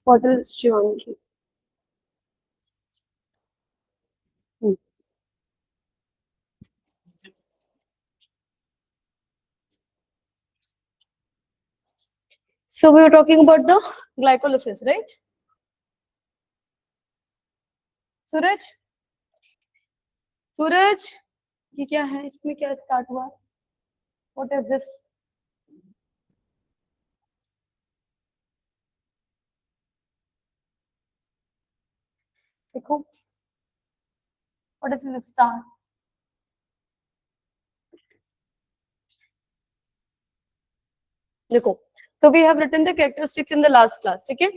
What is Shivangi? So we were talking about the glycolysis, right? Suraj Suraj ये क्या है, इसमें क्या स्टार्ट हुआ? What is this? देखो, what is this star? देखो, तो we have written the characteristics in the last class, ठीक है?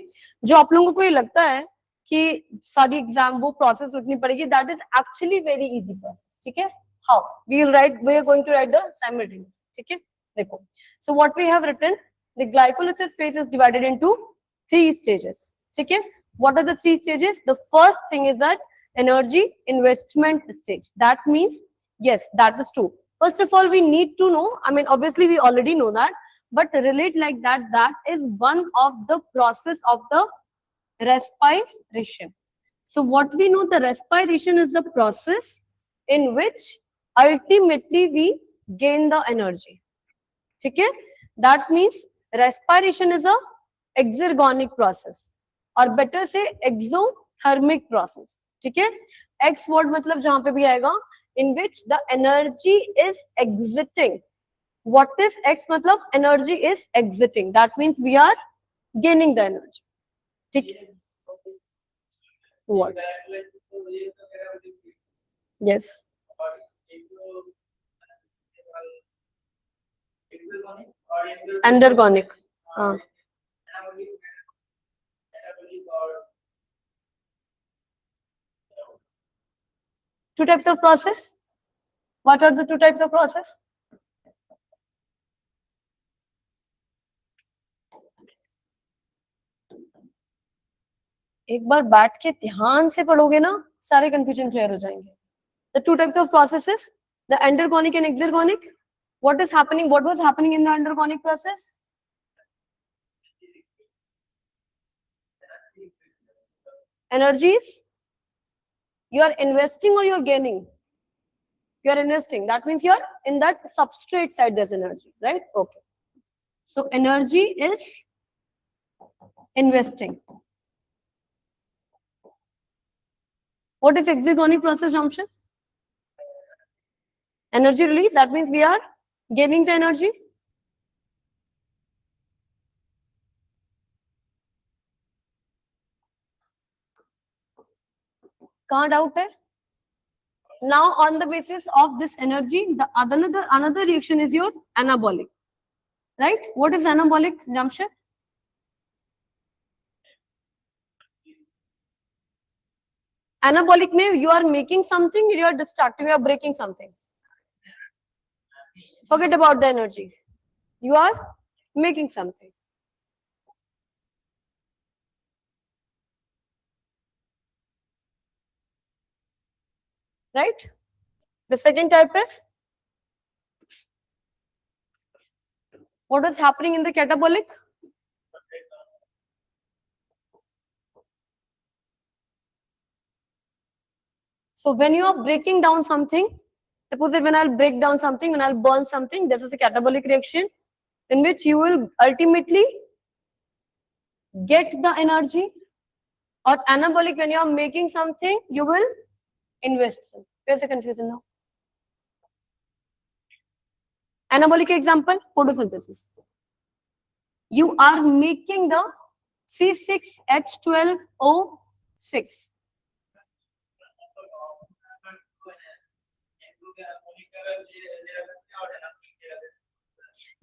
जो आप लोगों को ये लगता है कि सारी एग्जाम वो प्रोसेस लिखनी पड़ेगी, that is actually very easy process, ठीक है? How? We are going to write the simultaneous, ठीक है? देखो, so what we have written, the glycolysis phase is divided into 3 stages, ठीक है? What are the 3 stages? The first thing is that energy investment stage. That means, yes, that is true. First of all, we need to know, I mean, obviously we already know that, but relate like that, that is one of the process of the respiration. So what we know, the respiration is the process in which ultimately we gain the energy. Okay? That means respiration is a exergonic process, or better say exothermic process. ठीक है? X word मतलब जहां पे भी आएगा, in which the energy is exiting. What is X मतलब energy is exiting. That means we are gaining the energy. ठीक है? What? Yes. Endergonic. Two types of process. What are the 2 types of process? एक बार बैठ के ध्यान से पढ़ोगे ना, सारे कंफ्यूजन क्लियर हो जाएंगे. The 2 types of processes, the endergonic and exergonic. What is happening? What was happening in the endergonic process? Energies. You are investing or you are gaining? You are investing. That means you are in that substrate side. There's energy, right? Okay. So energy is investing. What is exergonic process, Jamshid? Energy release. That means we are gaining the energy. कहाँ doubt है? Now on the basis of this energy, the another reaction is your anabolic, right? What is anabolic, Jamshid? Anabolic means you are making something, you are distracting, you are breaking something. Forget about the energy. You are making something. Right? The second type is, what is happening in the catabolic? So when you are breaking down something, suppose that when I'll break down something, when I'll burn something, this is a catabolic reaction in which you will ultimately get the energy. Or anabolic, when you are making something, you will invest something. Where's the confusion now? Anabolic example, photosynthesis. You are making the C6H12O6.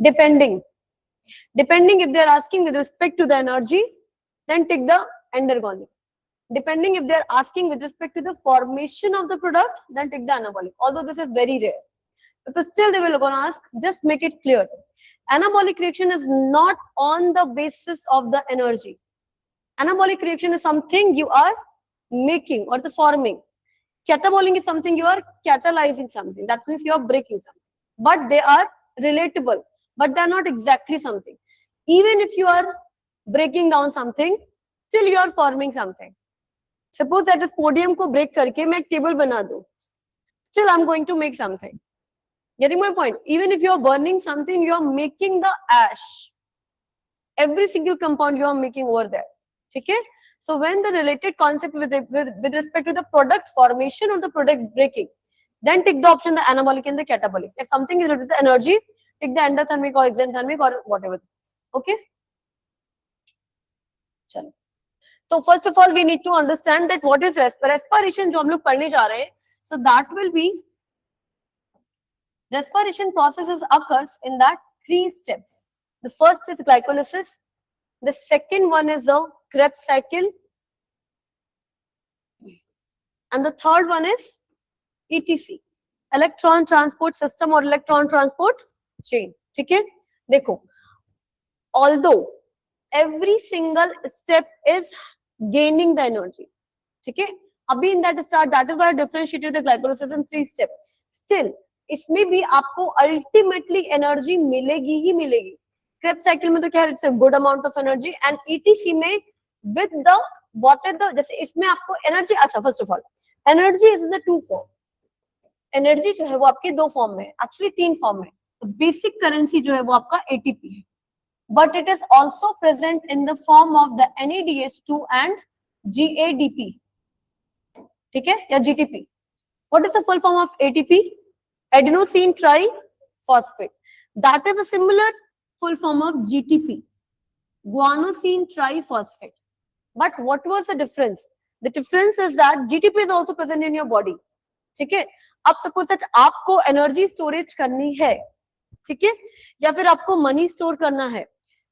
Depending if they are asking with respect to the energy, then take the endergonic. Depending if they are asking with respect to the formation of the product, then take the anabolic. Although this is very rare. But still they will gonna ask, just make it clear. Anabolic reaction is not on the basis of the energy. Anabolic reaction is something you are making or the forming. Catabolic is something you are catalyzing something. That means you are breaking something. But they are relatable. But they are not exactly something. Even if you are breaking down something, still you are forming something. Suppose that इस podium को break करके मैं एक table बना दूं, still I'm going to make something. Getting my point? Even if you are burning something, you are making the ash. Every single compound you are making over there. Okay? So when the related concept with respect to the product formation or the product breaking, then take the option the anabolic and the catabolic. If something is related to energy, take the endothermic or exothermic or whatever. Okay? चलो. So first of all, we need to understand that what is respiration जो हम लोग पढ़ने जा रहे हैं. So that will be respiration processes occurs in that 3 steps. The first is glycolysis. The second one is the Krebs cycle. And the third one is ETC. Electron transport system or electron transport chain. ठीक है? देखो. Although every single step is gaining the energy. ठीक है? अभी in that start, that is why I differentiated the glycolysis in 3 steps. Still, इसमें भी आपको ultimately energy मिलेगी ही मिलेगी. क्रेब्स साइकिल में तो क्या है, it's a good amount of energy. And ETC में with the what is the, जैसे इसमें आपको एनर्जी, अच्छा first of all energy is in the 2 form. Energy जो है वो आपके 2 फॉर्म में है, एक्चुअली 3 फॉर्म में. बेसिक करेंसी जो है वो आपका एटीपी है, but it is also present in the form of the NADH2 and GADP. ठीक है, या GTP. What is the full form of ATP? Adenosine triphosphate. That is a similar full form of GTP, guanosine triphosphate. But what was the difference? The difference is that GTP is also present in your body. ठीक है? अब suppose that आपको energy storage करनी है, ठीक है, या फिर आपको money store करना है,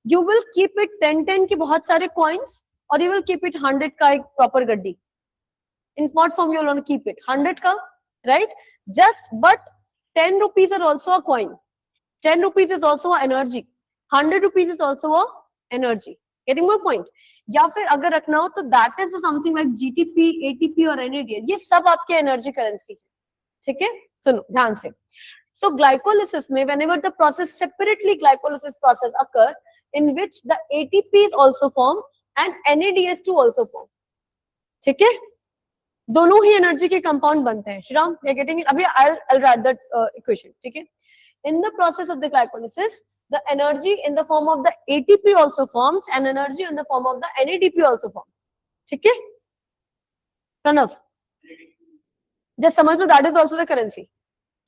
you will keep it 10 की बहुत सारे coins, or you will keep it 100 का एक proper गड्डी. In what form you will want to keep it? 100 का, right? Just but 10 rupees are also a coin. 10 rupees is also a energy. 100 rupees is also a energy. Getting my point? या फिर अगर रखना हो तो that is something like GTP, ATP और NADH. ये सब आपके energy currency है. ठीक है? सुनो ध्यान से. So glycolysis में whenever the process separately glycolysis process occur in which the ATP is also formed and NADH2 also formed. ठीक है? दोनों ही एनर्जी के कंपाउंड बनते हैं. Shriram, we are getting it. अभी I'll write that equation. ठीक है? In the process of the glycolysis, the energy in the form of the ATP also forms and energy in the form of the NADP also forms. ठीक है? Pranav, just समझ लो that is also the currency.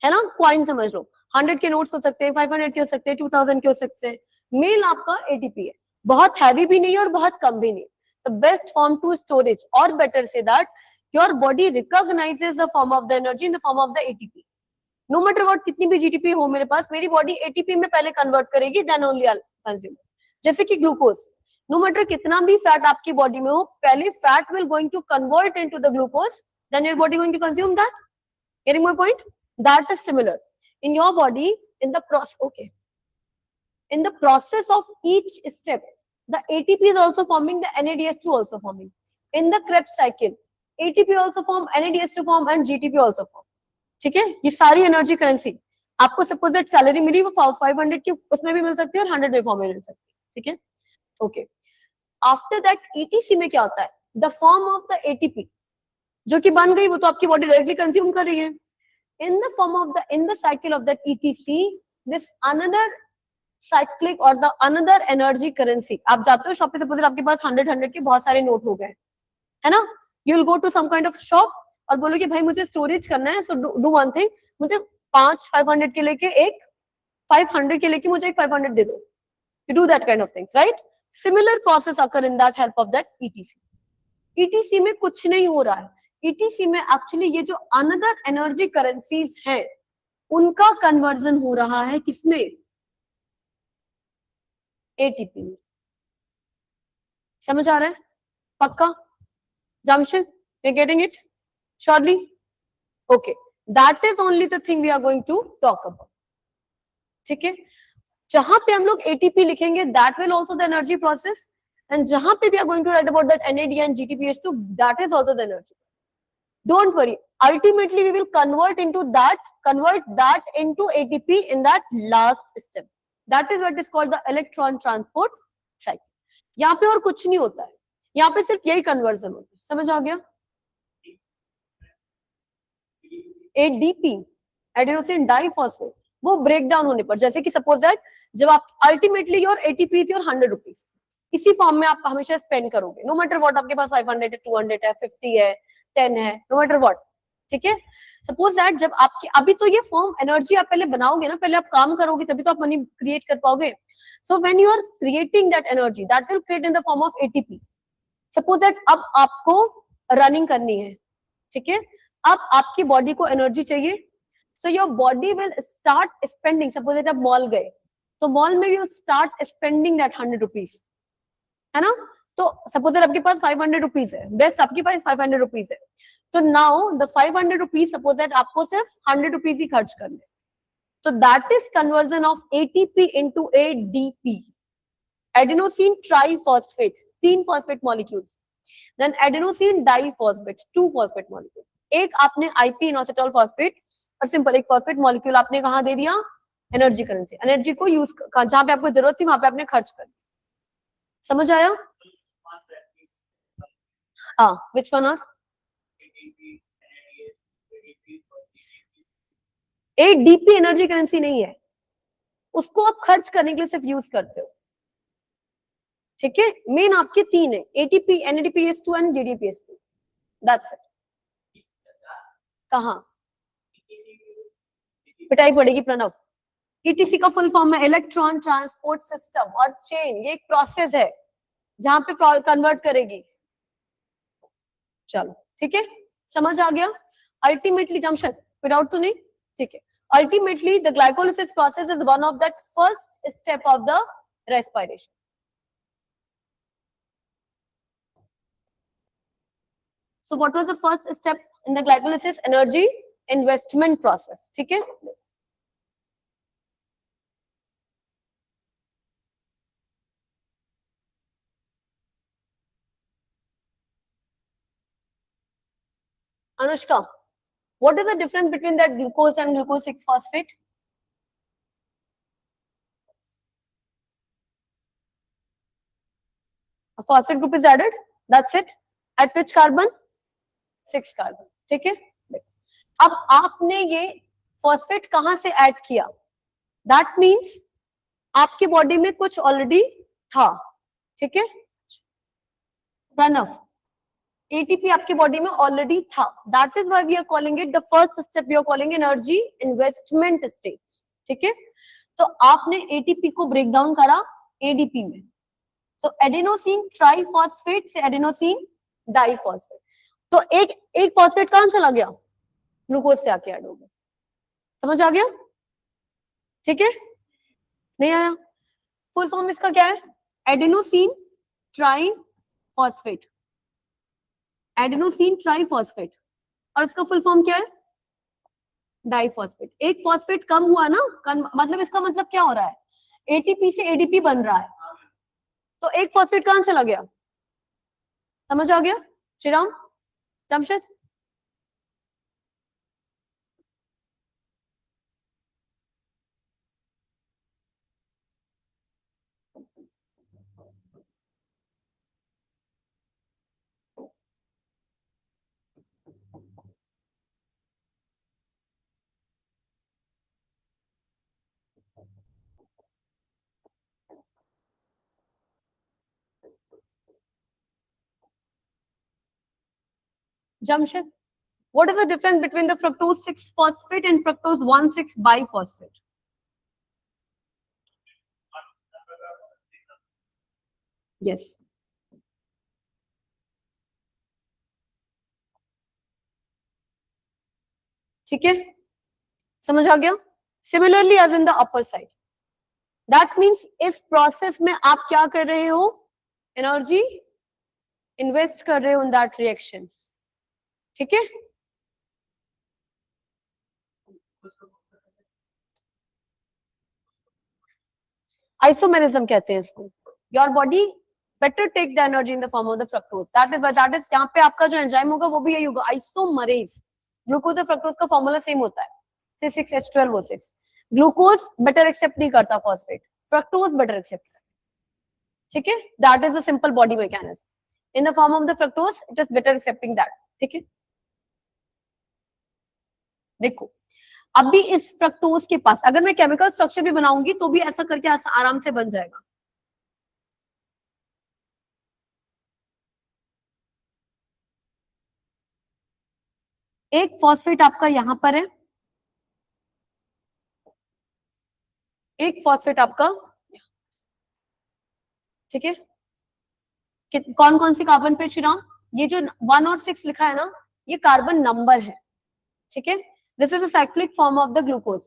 है ना? Coin समझ लो. 100 के notes हो सकते हैं, 500 के हो सकते हैं, 2000 के हो सकते हैं. मेल आपका ATP है, बहुत हैवी भी नहीं है और बहुत कम भी नहीं. The best form to storage, or better say that your body recognizes the form of the energy in the form of the ATP. No matter what, कितनी भी GTP हो मेरे पास, मेरी बॉडी ATP में पहले कन्वर्ट करेगी, then only I'll consume. जैसे कि ग्लूकोज, no matter कितना भी फैट आपकी बॉडी में हो, पहले fat will going to convert into the glucose, then your body going to consume that. Getting my point? That is similar in your body. In the process, okay, in the process of each step, the ATP is also forming, the NADH2 also forming. In the Krebs cycle, ATP also form, NADH2 form and GTP also form. ठीक है? ये सारी energy currency आपको suppose that salary मिली वो 500 की उसमें भी मिल सकती है और 100 में फॉर्म में मिल सकती है. ठीक है? ओके. आफ्टर दैट ETC में क्या होता है? The form of the ATP जो कि बन गई वो तो आपकी बॉडी डायरेक्टली कंज्यूम कर रही है. इन the form of the, in the cycle of that ETC, this another cyclic और द अनदर एनर्जी करेंसी. आप जाते हो शॉप पे, सपोज आपके पास 100 के बहुत सारे नोट हो गए, है ना? You will go to some kind of shop और बोलो कि भाई मुझे स्टोरेज करना है, सो डू वन थिंग, मुझे 500 के लेके एक 500 के लेके मुझे एक 500 दे दो. You do that kind of things, right? Similar process occur in that help of that ETC. ETC में कुछ नहीं हो रहा है. ETC में एक्चुअली ये जो अनदर एनर्जी करेंसीज हैं उनका कन्वर्जन हो रहा है किसमें? ATP में. समझ आ रहा है? पक्का? Jamshid, you're getting it? Surely? Okay. That is only the thing we are going to talk about. ठीक है? जहां पे हम लोग ATP लिखेंगे, that will also the energy process, and जहां पे we are going to write about that NAD and GTPH2, that is also the energy. Don't worry. Ultimately, we will convert that into ATP in that last step. That is what is called the electron transport cycle. यहाँ पे और कुछ नहीं होता है. यहाँ पे सिर्फ यही कन्वर्जन होता है, समझ आ गया? एडीपी एडेनोसिन डाइफॉस्फेट, वो ब्रेक डाउन होने पर, जैसे कि सपोज दैट जब आप ultimately your ATP is your 100 rupees, इसी फॉर्म में आप हमेशा स्पेंड करोगे, नो मैटर व्हाट, आपके पास 500 है, 200 है, 50 है, 10 है, नो मैटर व्हाट, ठीक है? सपोज दैट जब आपकी, अभी तो ये फॉर्म एनर्जी आप पहले बनाओगे ना, पहले आप काम करोगे तभी तो आप मनी क्रिएट कर पाओगे. So when you are creating that energy, that will create in the form of ATP. Suppose that अब आपको रनिंग करनी है, ठीक है? अब आपकी बॉडी को एनर्जी चाहिए, so your body will start spending. Suppose that आप मॉल गए, तो मॉल में you start spending that 100 rupees, है ना? तो सपोज दैट आपके पास 500 रुपीज है, बेस्ट आपके पास 500 रुपीज है, तो now the 500 rupees, suppose that आपको सिर्फ 100 रुपीज ही खर्च करने, तो that is conversion of ATP into ADP, adenosine triphosphate, 3 phosphate molecules, then adenosine diphosphate, 2 phosphate molecule. एक आपने आईपी इनोसिटॉल फॉस्फेट और सिंपल एक फॉस्फेट मॉलिक्यूल आपने कहां दे दिया? Energy currency. एनर्जी को यूज जहां पे आपको जरूरत थी वहां पे आपने खर्च कर. समझ आया? हाँ, which one are? ADP energy currency नहीं है, उसको आप खर्च करने के लिए सिर्फ यूज करते हो, ठीक है? मेन आपके 3 है, एटीपी, एनएडीपीएस2 एंड जीडीपीएस2, दैट्स इट. कहां पिटाई पड़ेगी प्रणव? ईटीसी का फुल फॉर्म है इलेक्ट्रॉन ट्रांसपोर्ट सिस्टम और चेन. ये एक प्रोसेस है जहां पे कन्वर्ट करेगी. चलो ठीक है, समझ आ गया? अल्टीमेटली जमशेद विदाउट तो नहीं, ठीक है? Ultimately the glycolysis process is one of that first step of the respiration. So what was the first step in the glycolysis? Energy investment process. ठीक है? Anushka, what is the difference between that glucose and glucose 6 phosphate? A phosphate group is added. That's it. At which carbon? 6 carbon. ठीक है? अब आपने ये phosphate कहां से add किया? दैट मीन्स आपकी बॉडी में कुछ ऑलरेडी था, ठीक है? प्रणव, एटीपी आपकी बॉडी में ऑलरेडी था, that is why we are calling it the first step, we are calling energy investment stage, ठीक है? तो आपने एटीपी को ब्रेक डाउन करा एडीपी में, सो एडेनोसिन ट्राइफॉस्फेट से एडेनोसिन डाइफॉस्फेट, तो एक फॉस्फेट कहां चला गया? ग्लूकोज से आके ऐड हो गया. समझ आ गया? ठीक है? नहीं आया? फुल फॉर्म इसका क्या है? एडेनोसिन ट्राइफॉस्फेट, एडेनोसिन ट्राइफॉस्फेट, और इसका फुल फॉर्म क्या है? डाइफॉस्फेट. एक फॉस्फेट कम हुआ ना, मतलब इसका मतलब क्या हो रहा है? एटीपी से एडीपी बन रहा है, तो एक फॉस्फेट कहां चला गया? समझ आ गया? Shriram, Jamshed, Jamshed, what is the difference between the fructose 6 phosphate and fructose 1,6 biphosphate? Yes. ठीक है, समझ आ गया? Similarly as in the upper side, that means इस प्रोसेस में आप क्या कर रहे हो? एनर्जी इन्वेस्ट कर रहे हो इन दैट रिएक्शंस, ठीक है? आइसोमेरिज्म कहते हैं इसको. Your body better take the energy in the form of the fructose, that is यहाँ पे आपका जो एंजाइम होगा वो भी यही होगा, आइसोमरेज. ग्लूकोज और फ्रक्टोज का फॉर्मूला सेम होता है, C6H12O6. ग्लूकोज बेटर एक्सेप्ट नहीं करता फॉस्फेट, फ्रक्टोज बेटर एक्सेप्ट करता, ठीक है? That is a simple body mechanism. in the form of the fructose, it is better accepting that. ठीक है, देखो अभी इस फ्रक्टोज के पास अगर मैं केमिकल स्ट्रक्चर भी बनाऊंगी तो भी ऐसा करके आराम से बन जाएगा. एक फॉस्फेट आपका यहां पर है, एक फॉस्फेट आपका, ठीक है. कौन कौन सी कार्बन पे श्रीराम? ये जो 1 और 6 लिखा है ना, ये कार्बन नंबर है, ठीक है. This is a cyclic form of the glucose.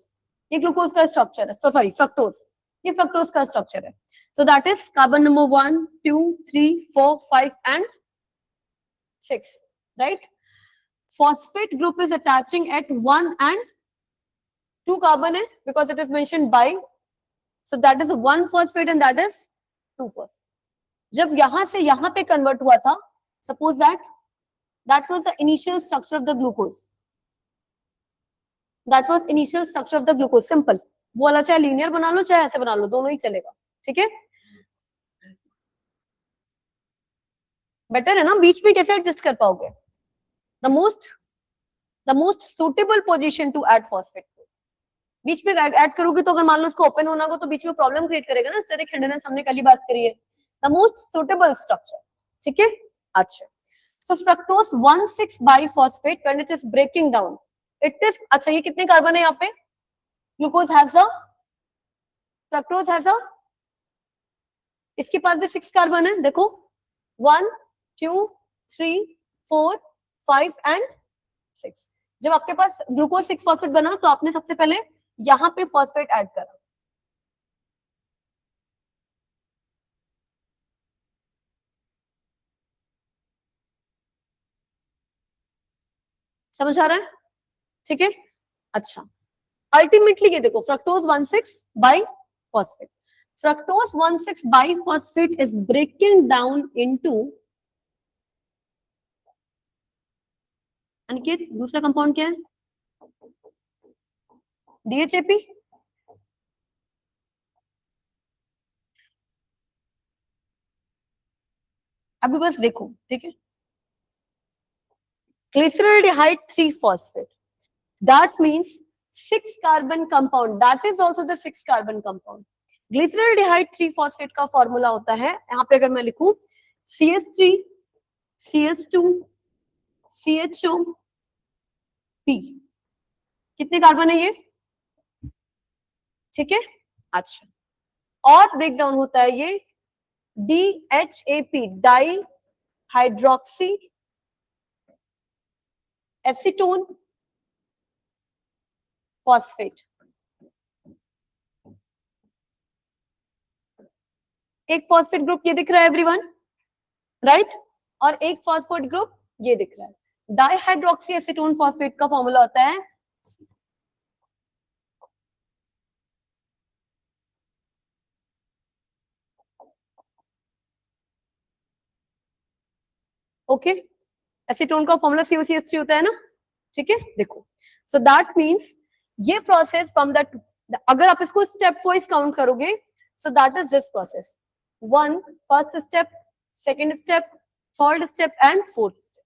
ये ग्लूकोज का स्ट्रक्चर है, सॉरी फ्रक्टोज, ये फ्रक्टोज का स्ट्रक्चर है. सो that is carbon number 1 2 3 4 5 and 6, right. Phosphate group is attaching at 1 and 2 carbon है because it is mentioned by, so that is 1 phosphate and that is 2 phosphate. जब यहां से यहां पे कन्वर्ट हुआ था, suppose that was the initial structure of the glucose. That was initial structure of the glucose. Simple. वो वाला चाहे लीनियर बना लो चाहे ऐसे बना लो, दोनों ही चलेगा, ठीक है. बेटर है ना, बीच में कैसे एडजस्ट कर पाओगे? The most suitable position to add phosphate. बीच में ऐड करोगे तो अगर मान लो उसको ओपन होना हो तो बीच में प्रॉब्लम क्रिएट करेगा ना. स्टेरिक हिंडनेस हमने कल ही बात करी है. The most suitable structure, ठीक है. अच्छा, so fructose 1,6 biphosphate when it is breaking down, it is, अच्छा ये कितने कार्बन है यहाँ पे? Glucose has a, fructose has a, इसके पास भी 6 कार्बन है. देखो 1 2 3 4 5 एंड 6. जब आपके पास ग्लूकोज 6 फॉस्फेट बना तो आपने सबसे पहले यहां पे फॉस्फेट ऐड करा. समझ आ रहा है? ठीक है. अच्छा, अल्टीमेटली ये देखो fructose 1,6 bi phosphate. Fructose 1,6 bi phosphate is breaking down into, Aniket दूसरा कंपाउंड क्या है? DHAP. अभी बस देखो, ठीक है. Glyceraldehyde 3 phosphate, that means 6 carbon compound, that is also the 6 carbon compound. Glyceraldehyde 3 phosphate का फॉर्मूला होता है, यहाँ पे अगर मैं लिखूं CH3 CH2 CHO P, कितने कार्बन है ये? ठीक है. अच्छा, और ब्रेक डाउन होता है ये DHAP, di hydroxy acetone phosphate. एक फॉस्फेट ग्रुप ये दिख रहा है एवरीवन, राइट, और एक फॉस्फेट ग्रुप ये दिख रहा है. डाई हाइड्रोक्सी एसीटोन फॉस्फेट का फॉर्मूला होता है ओके. एसीटोन का फॉर्मूला COCH3 होता है ना, ठीक है. देखो, सो दैट मींस ये प्रोसेस फ्रॉम दैट, अगर आप इसको स्टेप वाइज काउंट करोगे, so that is this process. 1 first step, second step, third step and fourth step.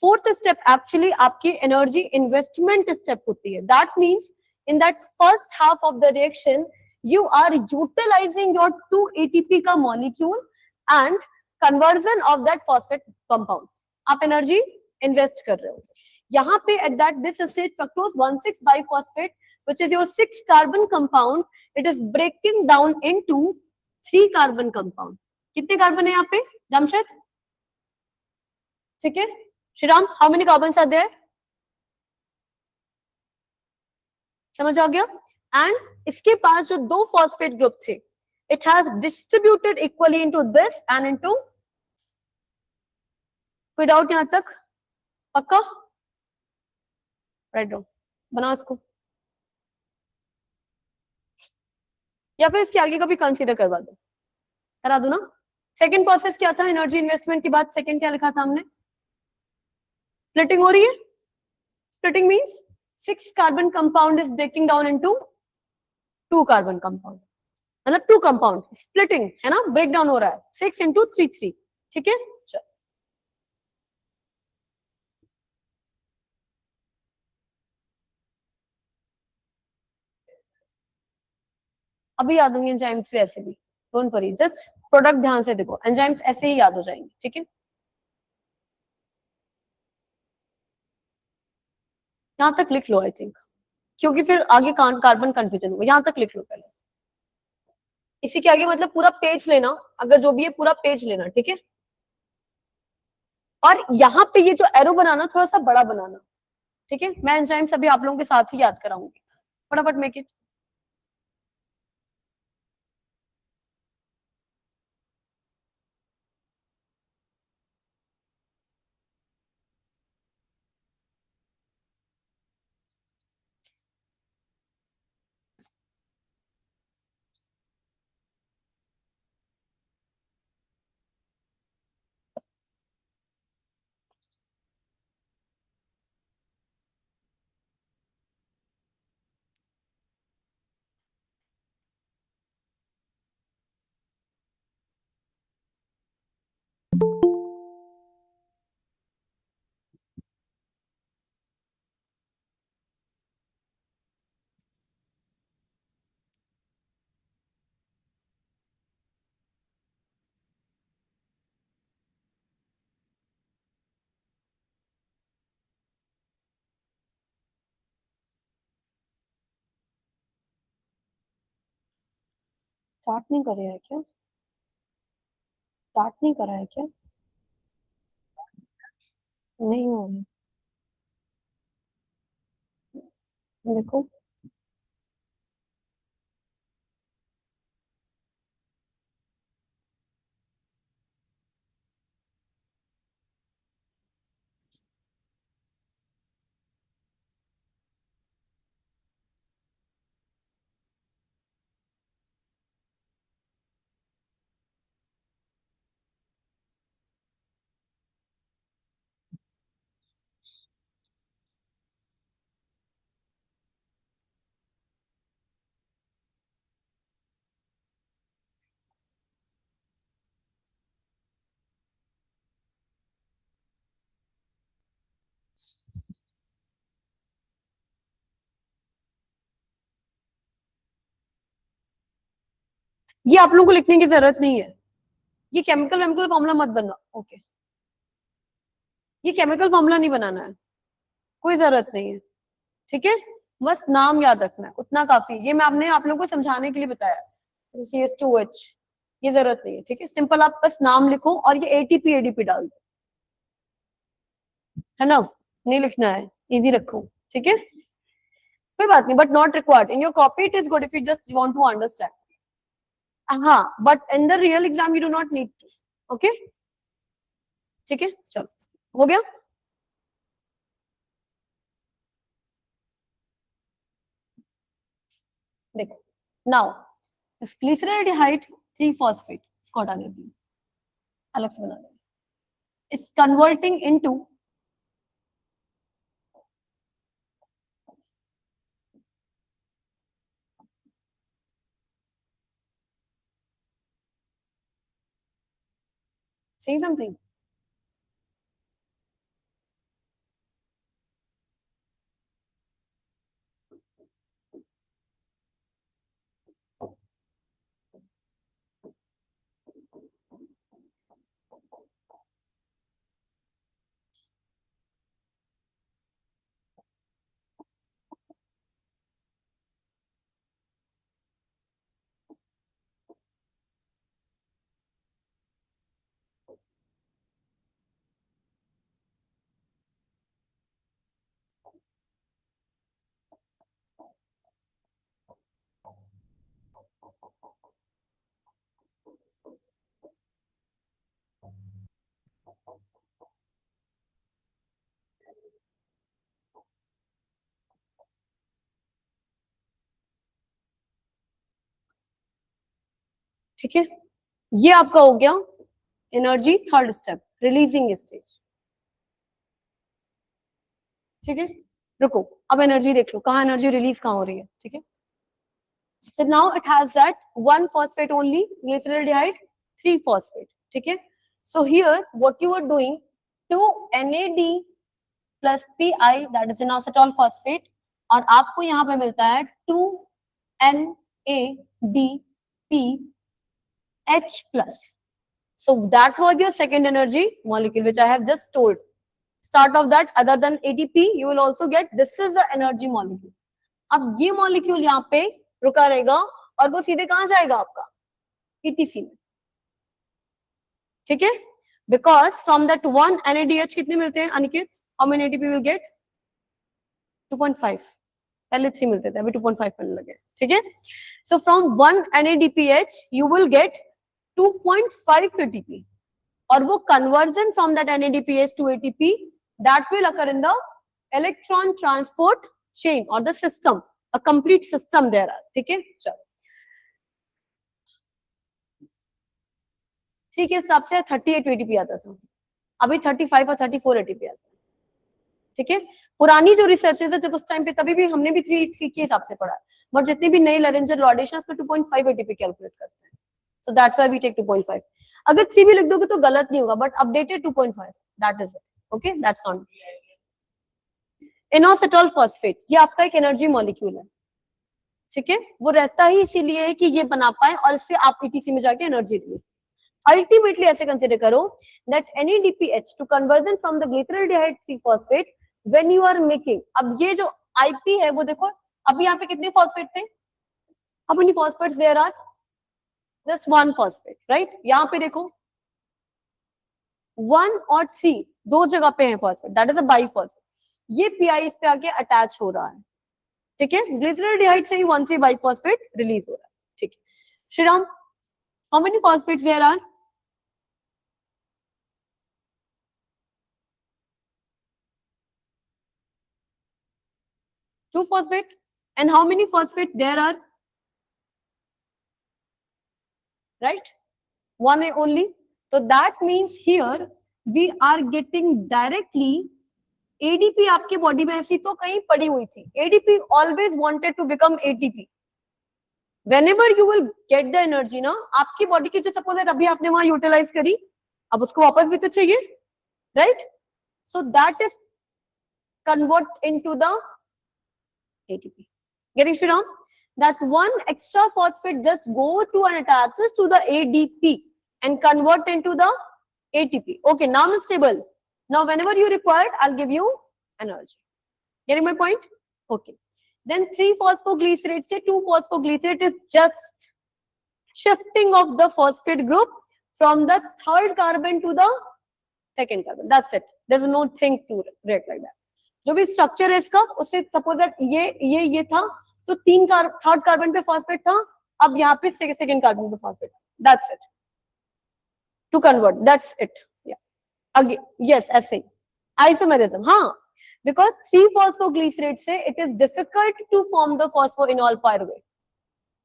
Fourth step actually आपकी एनर्जी इन्वेस्टमेंट स्टेप होती है. That means in that first half of the reaction you are utilizing your 2 ATP का molecule and conversion of that phosphate compounds. आप energy invest कर रहे हो. यहाँ पे at that this stage fructose 1,6 biphosphate which is your 6 carbon compound, it is breaking down into 3 carbon compound. कितने carbon है यहाँ पे जमशेद? ठीक है. Shriram, how many carbon are there? समझ आ गया? एंड इसके पास जो 2 फॉस्फेट ग्रुप थे, it has distributed equally into this and into, कोई डाउट यहां तक? पक्का? राइट डाउन बनाओ इसको, या फिर इसके आगे का भी कंसीडर करवा दो, करा दो ना. सेकंड प्रोसेस क्या था एनर्जी इन्वेस्टमेंट के बाद? सेकंड क्या लिखा था हमने? स्प्लिटिंग हो रही है. Splitting means 6 carbon compound is breaking down into 2 carbon compound, मतलब 2 कंपाउंड स्प्लिटिंग है ना, ब्रेक डाउन हो रहा है 6 into 3 3. ठीक है. चल, अभी याद होंगे एंजाइम्स भी ऐसे भी, डोंट वरी, जस्ट प्रोडक्ट ध्यान से देखो, एंजाइम्स ऐसे ही याद हो जाएंगे, ठीक है। यहाँ तक लिख लो आई थिंक, क्योंकि फिर आगे कार्बन कंफ्यूजन होगा, यहाँ तक लिख लो पहले। इसी के आगे मतलब पूरा पेज लेना, अगर जो भी है पूरा पेज लेना, ठीक है। और यहाँ पे ये जो एरो बनाना थोड़ा सा बड़ा बनाना, ठीक है। मैं एंजाइम्स अभी आप लोगों के साथ ही याद कराऊंगी, फटाफट मेक इट। स्टार्ट नहीं कर रहा है क्या? स्टार्ट नहीं करा है क्या? नहीं हो रहा है। देखो, ये आप लोगों को लिखने की जरूरत नहीं है, ये केमिकल वेमिकल फॉर्मूला मत बनना, ओके। ये केमिकल फॉर्मूला नहीं बनाना है, कोई जरूरत नहीं है, ठीक है। बस नाम याद रखना है, उतना काफी, ये मैं आपने आप लोगों को समझाने के लिए बताया। CH2H, ये जरूरत नहीं है, ठीक है। सिंपल आप बस नाम लिखो और ये ATP ADP डाल दो, है ना। नहीं लिखना है, इजी रखो, ठीक है। कोई बात नहीं, but not required in your copy, it is good if you just want to understand. हाँ, but in the real exam you do not need to, okay, ठीक है। चलो, हो गया। देखो नाउ, ग्लिसरॉल्डिहाइड 3 फॉस्फेट, इसको हटा देती हूँ, अलग से बना देंगे, is converting into saying something. ठीक है, ये आपका हो गया energy third step, releasing stage, ठीक है। रुको, अब एनर्जी देख लो, कहाँ एनर्जी रिलीज कहाँ हो रही है, ठीक है। So now it has that 1 phosphate only, glyceraldehyde 3 phosphate, ठीक है। So here what you are doing, 2 NAD plus PI, that is inositol phosphate, और आपको यहाँ पे मिलता है 2N ADPH plus. So that was your second energy molecule, which I have just told. Start of that, other than ATP, you will also get this is the energy molecule. अब ये molecule यहाँ पे रुका रहेगा और वो सीधे कहाँ जाएगा आपका ETC में, ठीक है? Because from that one NADH कितने मिलते हैं Aniket? How many ATP will get? 2.5. पहले 3 मिलते थे, अभी 2.5 मिलने लगे, ठीक है? So from one NADPH you will get 2.5 ATP. और वो conversion from that NADPH to ATP that will occur in the electron transport chain or the system, a complete system there are, ठीक है? चलो, ठीक है, हिसाब से 38 ATP आता था, अभी 35 और 34 ATP आता है, ठीक है? पुरानी जो रिसर्चेस है जब उस टाइम पे तभी भी हमने भी 3 के हिसाब से पढ़ा, बट जितनी भी नई लरेंजर लॉडेशन पे 2.5 ATP कैलकुलेट करते हैं, so that's why we take 2.5. अगर 3 भी लिख दोगे तो गलत नहीं होगा, but updated 2.5, that is it, okay? That's on. Inositol phosphate, ये आपका एक एनर्जी मॉलिक्यूल है, ठीक है? वो रहता ही इसीलिए है कि ये बना पाए और इससे आप ईटीसी में जाके एनर्जी रिलीज. अल्टीमेटली ऐसे कंसीडर करो that NADPH two conversion from the glyceraldehyde 3 phosphate when you are making. अब ये जो आईपी है वो देखो, अभी यहाँ पे कितने फॉस्फेट थे? How many phosphates there are? Just 1 phosphate, right? यहाँ पे देखो 1 और 3 दो जगह पे है phosphate, that is a biphosphate. ये पीआई इस पे आके अटैच हो रहा है, ठीक है? ग्लिसरॉल्डिहाइड से ही 1,3 बाइफॉस्फेट रिलीज हो रहा है, ठीक है? Shriram, how many phosphates there are? Two phosphate. And how many phosphate there are? Right? One only. So that means here we are getting directly ADP. आपके बॉडी में ऐसी तो कहीं पड़ी हुई थी. ADP always wanted to become ATP. Whenever you will get the energy ना, आपकी बॉडी की जो सपोज है अभी आपने वहां यूटिलाइज करी, अब उसको वापस भी तो चाहिए, right? So that is convert into the ATP. Getting Shriram? That one extra phosphate just go to and attaches to the ADP and convert into the ATP. Okay, now I'm stable. Now whenever you require, I'll give you energy. Getting my point? Okay. Then 3 phosphoglycerate say 2 phosphoglycerate is just shifting of the phosphate group from the 3rd carbon to the 2nd carbon. That's it. There's no thing to react like that. जो भी structure है इसका, उससे suppose that ये था तो 3rd carbon पे phosphate था, अब यहाँ पे 2nd कार्बन पे phosphate. That's it to convert, that's it. Again yes, ऐसे आइसोमेरिज्म. हाँ, बिकॉज 3 फॉस्फोग्लिसरेट से it is difficult to form the phosphoenol pyruvate.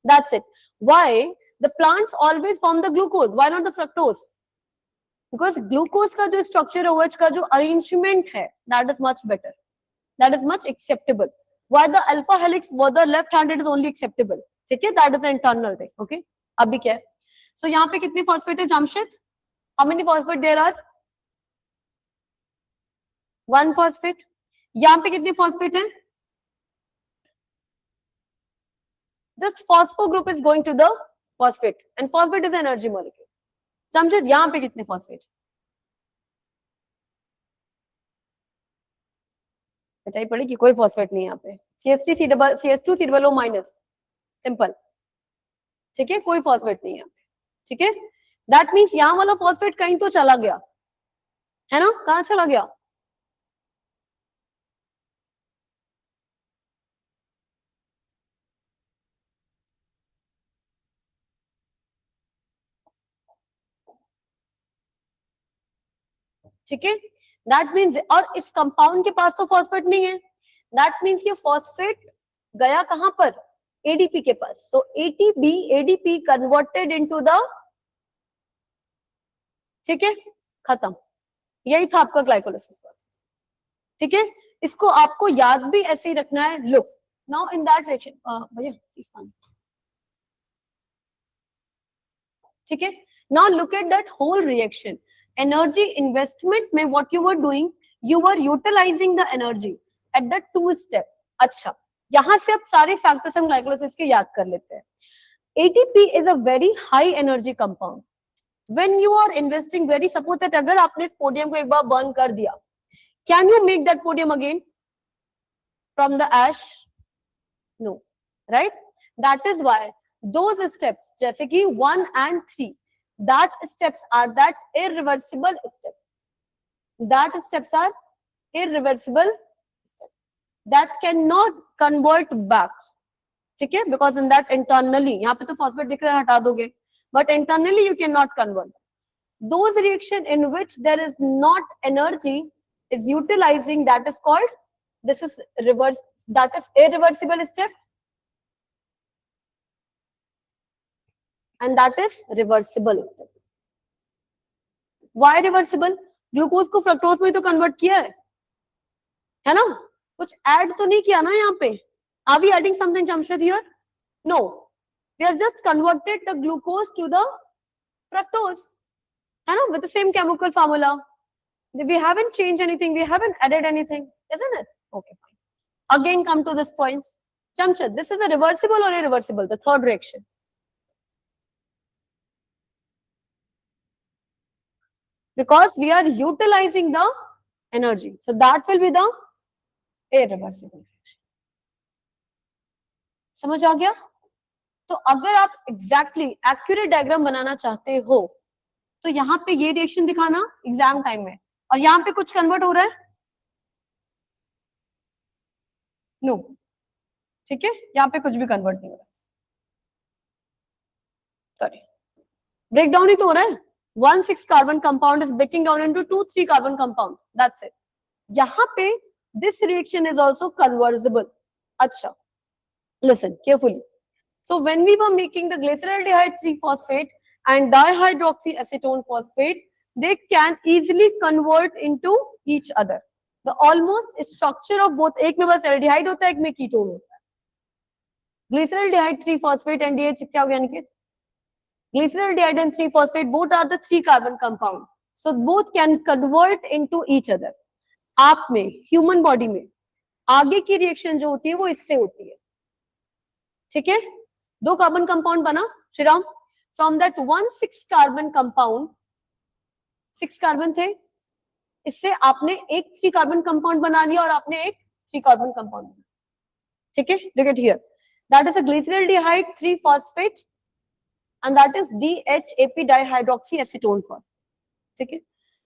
That's it. Why the plants always form the glucose, why not the fructose? Because glucose का जो structure है, OH का जो arrangement है, that is much better, that is much acceptable. Why the alpha helix for the left handed is only acceptable? ठीक है, that is the internal thing. Okay, अभी क्या है? So यहाँ पे कितने फॉस्फेट है Jamshed? How many phosphate there are? 1 phosphate. यहाँ पे कितने फॉस्फेट है? Just phospho group is going to the phosphate and phosphate is an energy molecule. Jamshed यहाँ पे कितने फॉस्फेट? बताइए पड़ी कि कोई फॉस्फेट नहीं यहाँ पे. CH2 माइनस, सिंपल, ठीक है? कोई फॉस्फेट नहीं यहाँ पे, ठीक है? दैट मीन्स यहाँ वाला फॉस्फेट कहीं तो चला गया है ना? कहाँ चला गया? ठीक है? दैट मीन्स, और इस कंपाउंड के पास तो फॉस्फेट नहीं है, दैट मीन्स ये फॉस्फेट गया कहां पर? एडीपी के पास. सो एडीपी कन्वर्टेड इनटू द, ठीक है, खत्म. यही था आपका ग्लाइकोलाइसिस प्रोसेस, ठीक है? इसको आपको याद भी ऐसे ही रखना है. Look now in that direction, भैया ठीक है? Now look at that whole reaction. Energy investment में what you were doing, you were utilising the energy at the 2 step. अच्छा, यहां से अब सारे फैक्टर्स हम ग्लाइकोलाइसिस के याद कर लेते हैं. ATP is a very high energy compound. When you are investing very, suppose that अगर आपने पोडियम को एक बार बर्न कर दिया, can you make that podium again from the ash? No, right? That is why those steps, जैसे कि 1 and 3, that steps are that irreversible step. That steps are irreversible step that cannot convert back. ठीक है? Because in that internally, यहाँ पे तो phosphate दिख रहा है, हटा दोगे, but internally you cannot convert. Those reaction in which there is not energy is utilizing, that is called, this is reverse, that is irreversible step, and that is reversible step. Why reversible? Glucose को fructose में तो convert किया है ना? कुछ add तो नहीं किया ना यहाँ पे? Are we adding something, Jamshed, here? No, we have just converted the glucose to the fructose, है ना? With the same chemical formula. We haven't changed anything, we haven't added anything, isn't it? Okay, fine. Again, come to this points. Jamshed, this is a reversible or irreversible? The third reaction. Because we are utilizing the energy, so that will be the irreversible reaction. समझ आ गया? तो अगर आप exactly accurate diagram बनाना चाहते हो, तो यहाँ पे ये रिएक्शन दिखाना एग्जाम टाइम में, और यहाँ पे कुछ कन्वर्ट हो रहा है? नो, ठीक है, यहाँ पे कुछ भी कन्वर्ट नहीं हो रहा है, सॉरी, ब्रेक डाउन ही तो हो रहा है. 1,6 carbon compound is breaking down into 2,3 carbon compound. That's it. यहाँ पे this reaction is also conversible. अच्छा, listen carefully. So when we were making the glyceraldehyde 3-phosphate and dihydroxyacetone phosphate, they can easily convert into each other. The almost structure of both, एक में बस aldehyde होता है, एक में ketone होता है. Glyceraldehyde 3-phosphate and DH क्या हो गया Niket? Glyceraldehyde and 3-phosphate, both are the 3 carbon compound, so both can convert into each other. आप में, human body में आगे की रिएक्शन जो होती है वो इससे होती है, ठीक है? 2 कार्बन कंपाउंड बना Shriram, from that 1,6 carbon compound, 6 carbon थे, इससे आपने एक 3 कार्बन कंपाउंड बना लिया और आपने एक 3 कार्बन कंपाउंड बना, ठीक है? Look at here, that is a glyceraldehyde 3-phosphate and that is DHAP dihydroxyacetone phosphate, ठीक है?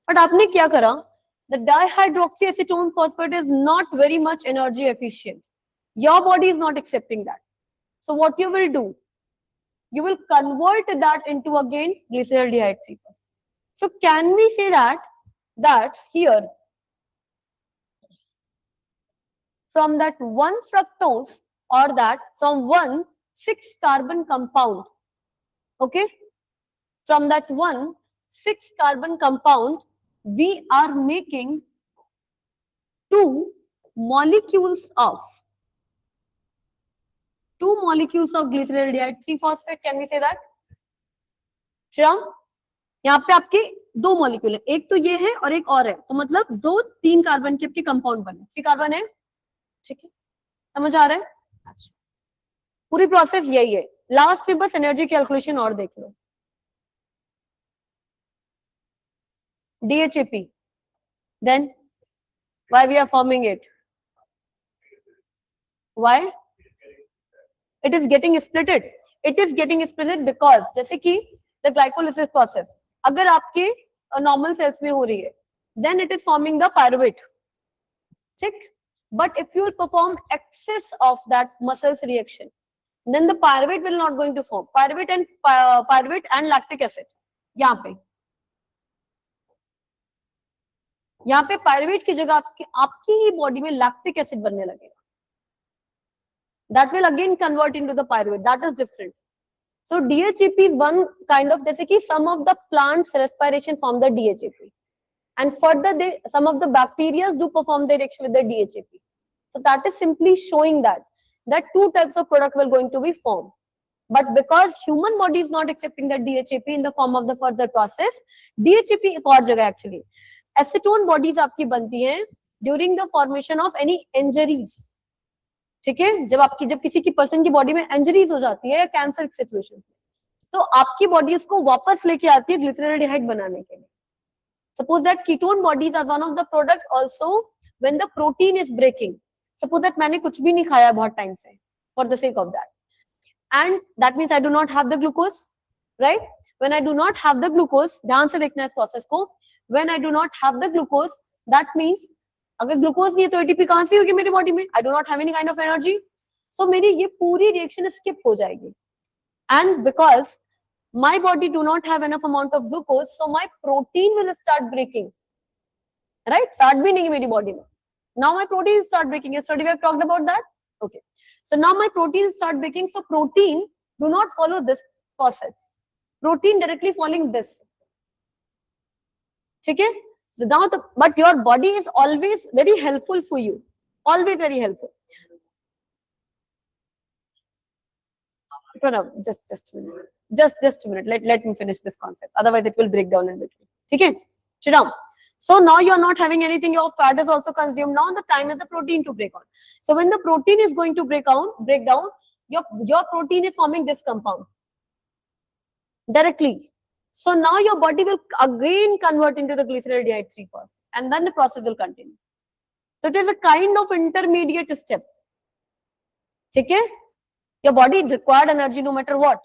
बट आपने क्या करा, the dihydroxyacetone phosphate is not very much energy efficient. Your body is not accepting that. So what you will do, you will convert that into again glyceraldehyde 3-phosphate. So can we say that here from that 1 fructose, or that from 1 6 carbon compound, okay, from that 1 6 carbon compound we are making 2 molecules of glyceraldehyde 3-phosphate. Can we say that? Shyam, यहाँ पे आपके 2 molecule है, एक तो ये है और एक और है, तो मतलब 2-3 कार्बन के आपके कंपाउंड बने, 3 कार्बन है, ठीक है? समझ आ रहा है? अच्छा, पूरी प्रोसेस यही है. लास्ट में बस एनर्जी कैलकुलेशन और देख लो. DHAP, then why we are forming it? Why? It is getting splitted. It is getting splitted because जैसे कि the glycolysis process अगर आपके normal cells में हो रही है, then it is forming the pyruvate, ठीक? But if you perform excess of that muscles reaction, then the pyruvate will not going to form. Pyruvate and lactic acid. यहाँ पे pyruvate की जगह आपकी ही बॉडी में lactic acid बनने लगेगा. That will again convert into the pyruvate. That is different. So DHAP is one kind of, जैसे कि some of the plants respiration form the DHAP, and further some of the bacteria do perform their reaction with the DHAP. So that is simply showing that 2 types of product will going to be formed. But because human body is not accepting that DHAP in the form of the further process, DHAP एक और जगह actually acetone bodies आपकी बनती हैं during the formation of any injuries. ठीक है, जब किसी की पर्सन की बॉडी में इंजरीज हो जाती है या कैंसर सिचुएशन, तो आपकी बॉडी उसको वापस लेके आती है ग्लिसरेल्डिहाइड बनाने के लिए. Suppose that ketone bodies are one of the product also when the protein is breaking. Suppose that मैंने कुछ भी नहीं खाया बहुत टाइम से for the sake of that, and that means I do not have the glucose, right? When I do not have the glucose, ध्यान से देखना इस प्रोसेस को. When I do not have the glucose, that means अगर glucose नहीं है तो ATP कहां से होगी मेरी बॉडी में? I do not have any kind of energy, so मेरी ये पूरी रिएक्शन स्किप हो जाएगी. And because my body do not have enough amount of glucose, so my protein will start breaking, right? Start भी नहीं मेरी body में. Now my protein start breaking. Yesterday we have talked about that. Okay, so now my protein start breaking. So protein do not follow this process. Protein directly following this. ठीक है? So now but your body is always very helpful for you. Always very helpful. Pranav, just a minute. Just a minute. Let me finish this concept. Otherwise, it will break down in between. Okay, sit down. So now you are not having anything. Your fat is also consumed. Now the time is the protein to break down. So when the protein is going to break down, your protein is forming this compound directly. So now your body will again convert into the glyceraldehyde 3-phosphate, and then the process will continue. So it is a kind of intermediate step. Okay? Your body required energy no matter what.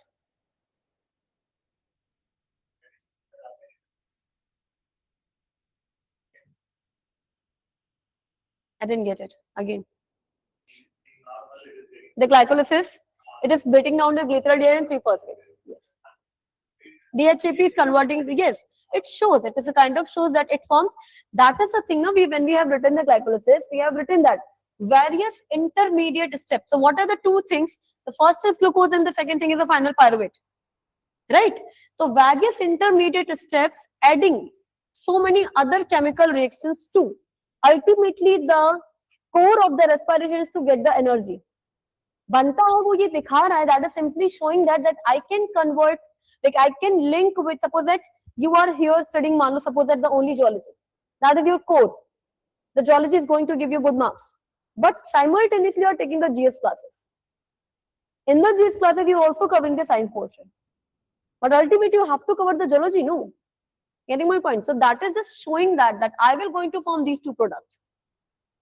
I didn't get it. Again. The glycolysis, it is breaking down the glyceraldehyde and 3-phosphate. Yes. DHAP is converting. Yes, it shows. It is a kind of shows that it forms. That is the thing. Now, when we have written the glycolysis, we have written that various intermediate steps. So, what are the two things? The first is glucose, and the second thing is the final pyruvate. Right? So, various intermediate steps adding so many other chemical reactions too. Ultimately, the core of the respiration is to get the energy. बनता हो वो ये दिखा रहा है. That is simply showing that I can convert, like I can link with, suppose that you are here studying, मान लो suppose that the only geology, that is your core. The geology is going to give you good marks, but simultaneously you are taking the GS classes. In the GS classes you are also covering the science portion, but ultimately you have to cover the geology. No, getting my point? So that is just showing that I will going to form these two products.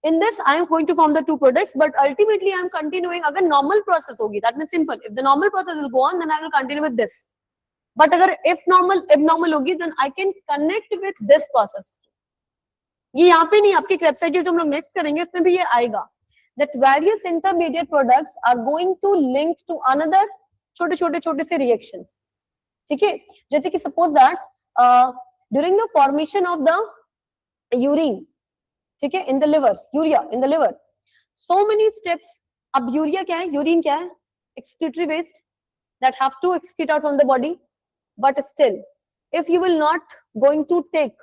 In this, I am going to form the two products, but ultimately I am continuing. अगर normal process होगी, that means simple. If the normal process will go on, then I will continue with this. But अगर if abnormal होगी, then I can connect with this process. ये यहाँ पे नहीं, आपकी website जो हम लोग नेक्स्ट करेंगे उसमें भी ये आएगा. That various intermediate products are going to link to another छोटे से reactions. ठीक है? जैसे कि suppose that during the formation of the urine, ठीक है, in the liver, urea in the liver, so many steps. अब यूरिया क्या है, यूरिन क्या है, excretory waste that have to excrete out from the body. But still, if you will not going to take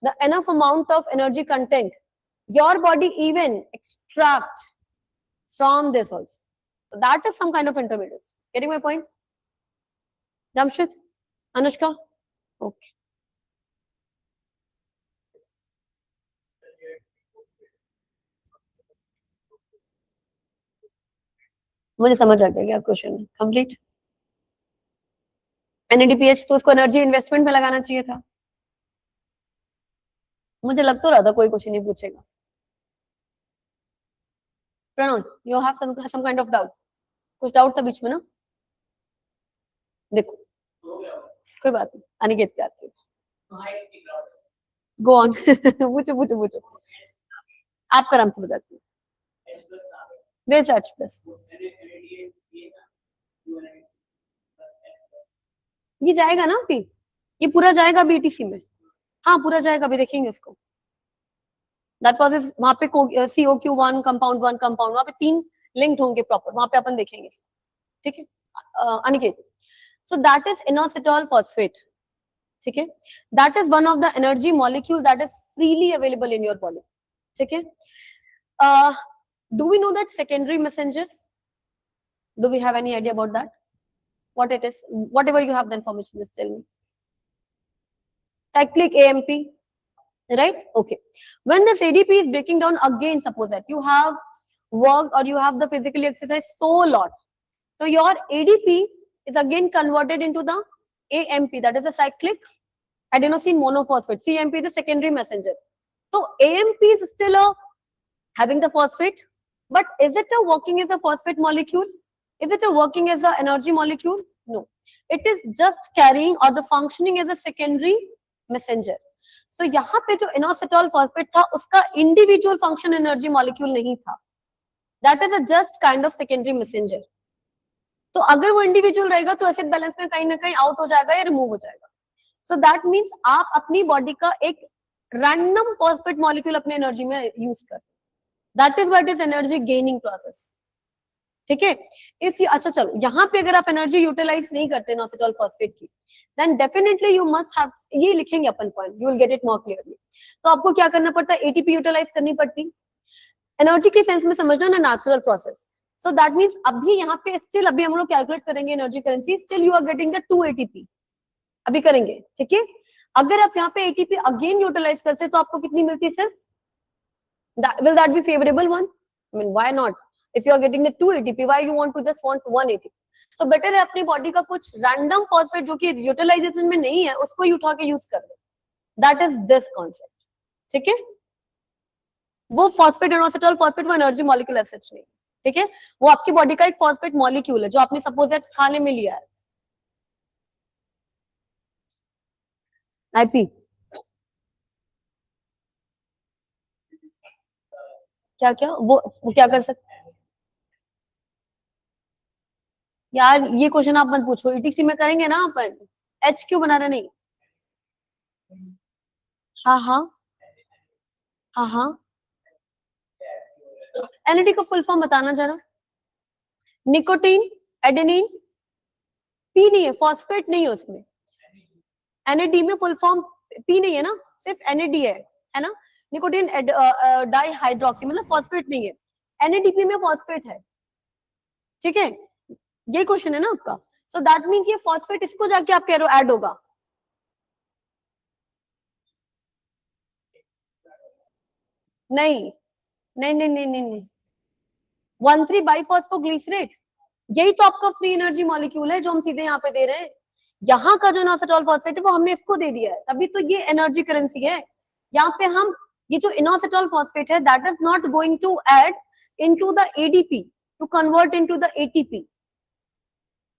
the enough amount of energy content, your body even extract from this also. So that is some kind of intermediate. Getting my point? Jamshid, Anushka, okay. मुझे समझ आ गया question complete. NADPH तो उसको energy investment में लगाना चाहिए था. मुझे लग तो रहा था कोई क्वेश्चन नहीं पूछेगा. Pranav, you have some kind of doubt? कुछ डाउट था बीच में ना? देखो कोई बात नहीं, अनिकेत पे आती है. Go on. पूछो आप आराम से बताती हूँ. Where's H plus? ये जाएगा ना अभी, ये पूरा जाएगा बीटीसी में. हाँ पूरा जाएगा, अभी देखेंगे इसको. दैट प्रोसेस वहां पे COQ1 कंपाउंड 1 कंपाउंड, वहां पे 3 लिंक्ड होंगे प्रॉपर, वहां पे अपन देखेंगे. ठीक है अनिकेत? सो दैट इज इनोसिटोल फॉस्फेट. ठीक है, that is one of the energy molecule that is freely available in your body. ठीक है. Do we know that secondary messengers? Do we have any idea about that? What it is? Whatever you have the information, just tell me. Cyclic AMP, right? Okay. When this ADP is breaking down again, suppose that you have worked or you have the physically exercised so lot, so your ADP is again converted into the AMP, that is a cyclic adenosine monophosphate. CMP is a secondary messenger. So AMP is still having the phosphate, but is it a working as a phosphate molecule? Is it a working as a energy molecule? No. It is just carrying or the functioning as a secondary messenger. So यहाँ पे जो inositol phosphate था उसका individual function energy molecule नहीं था. That is a just kind of secondary messenger. तो अगर वो इंडिविजुअल रहेगा तो एसिड बैलेंस में कहीं ना कहीं आउट हो जाएगा या रिमूव हो जाएगा. सो दैट मीन्स आप अपनी बॉडी का एक रैंडम फॉस्फेट मॉलिक्यूल अपने एनर्जी में यूज कर, that is what is energy gaining process. ठीक है. इस अच्छा चलो यहाँ पे अगर आप एनर्जी यूटिलाइज नहीं करते इनोसिटॉल फॉस्फेट की, then definitely you must have, ये लिखेंगे अपन point, you will get it more clearly. तो आपको क्या करना पड़ता है, एटीपी यूटिलाइज करनी पड़ती. एनर्जी के सेंस में समझना ना, natural process. So that means अभी यहाँ पे स्टिल अभी हम लोग कैलकुलेट करेंगे energy currency, still you are getting the 2 ATP अभी करेंगे. ठीक है. अगर आप यहाँ पे एटीपी अगेन यूटिलाइज करते तो आपको कितनी मिलती सिर्फ, will that be favourable one? I mean why not, if you are getting the 2 ATP, why you want to just want 1 ATP? So better है अपनी बॉडी का कुछ रैंडम फॉस्फेट जो कि यूटिलाइजेशन में नहीं है उसको ही उठा के यूज कर ले. That is this concept. ठीक है. वो फॉस्फेट इनोसिटॉल फॉस्फेट वो एनर्जी मॉलिक्यूल एज सच नहीं. ठीक है. वो आपकी बॉडी का एक फॉस्फेट मॉलिक्यूल है जो आपने सपोज दैट खाने में लिया है. आईपी क्या क्या वो क्या कर सकते यार, ये क्वेश्चन आप मत पूछो. ईटीसी में करेंगे ना अपन, एच क्यों बना रहे? नहीं. हाँ हाँ हाँ हाँ. एनएडी का फुल फॉर्म बताना जरा. निकोटीन एडेनिन, पी नहीं है, फॉस्फेट नहीं है उसमें. एनएडी में फुल फॉर्म पी नहीं है ना, सिर्फ एनएडी है ना. निकोटीन डाई हाइड्रोक्सी मतलब फॉस्फेट नहीं है. एनएडीपी में फॉस्फेट है. ठीक है. ये क्वेश्चन है ना आपका. सो दैट मीन्स ये फॉस्फेट इसको जाके आप कह रहे हो ऐड होगा. नहीं नहीं नहीं नहीं नहीं, नहीं. 1,3 बाइफॉस्फोग्लिसरेट, यही तो आपका फ्री एनर्जी मॉलिक्यूल है जो हम सीधे यहाँ पे दे रहे हैं. यहाँ का जो इनोसिटॉल फॉस्फेट है वो हमने इसको दे दिया है, तभी तो ये एनर्जी करेंसी है. यहाँ पे हम ये जो इनोसिटॉल फॉस्फेट है that is not going to add into the ADP to convert into the ATP.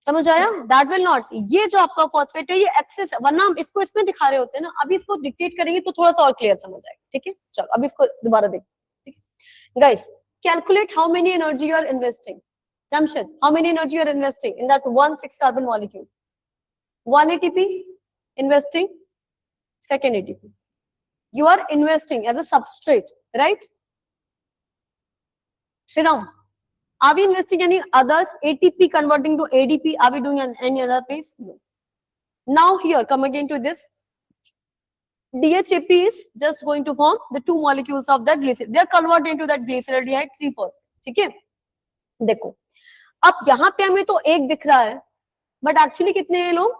समझ आया? That will not. ये जो आपका फॉस्फेट है ये एक्सेस, वरना हम इसको इसमें दिखा रहे होते हैं ना. अभी इसको डिक्टेट करेंगे तो थोड़ा सा और क्लियर समझ आएगा. ठीक है. चलो अब इसको दोबारा देखो. ठीक है guys, calculate how many energy you are investing. Jamshed, how many energy you are investing in that 1 6 carbon molecule? 1 ATP investing, second ATP. You are investing as a substrate, right? Shriram, are we investing any other ATP converting to ADP? Are we doing any other place? No. Now here, come again to this. DHAP is just going to form the 2 molecules of that glycerol. They are converted into that glyceraldehyde 3-phosphate. ठीक है. देखो अब यहाँ पे हमें तो एक दिख रहा है, बट एक्चुअली कितने हैं लोग?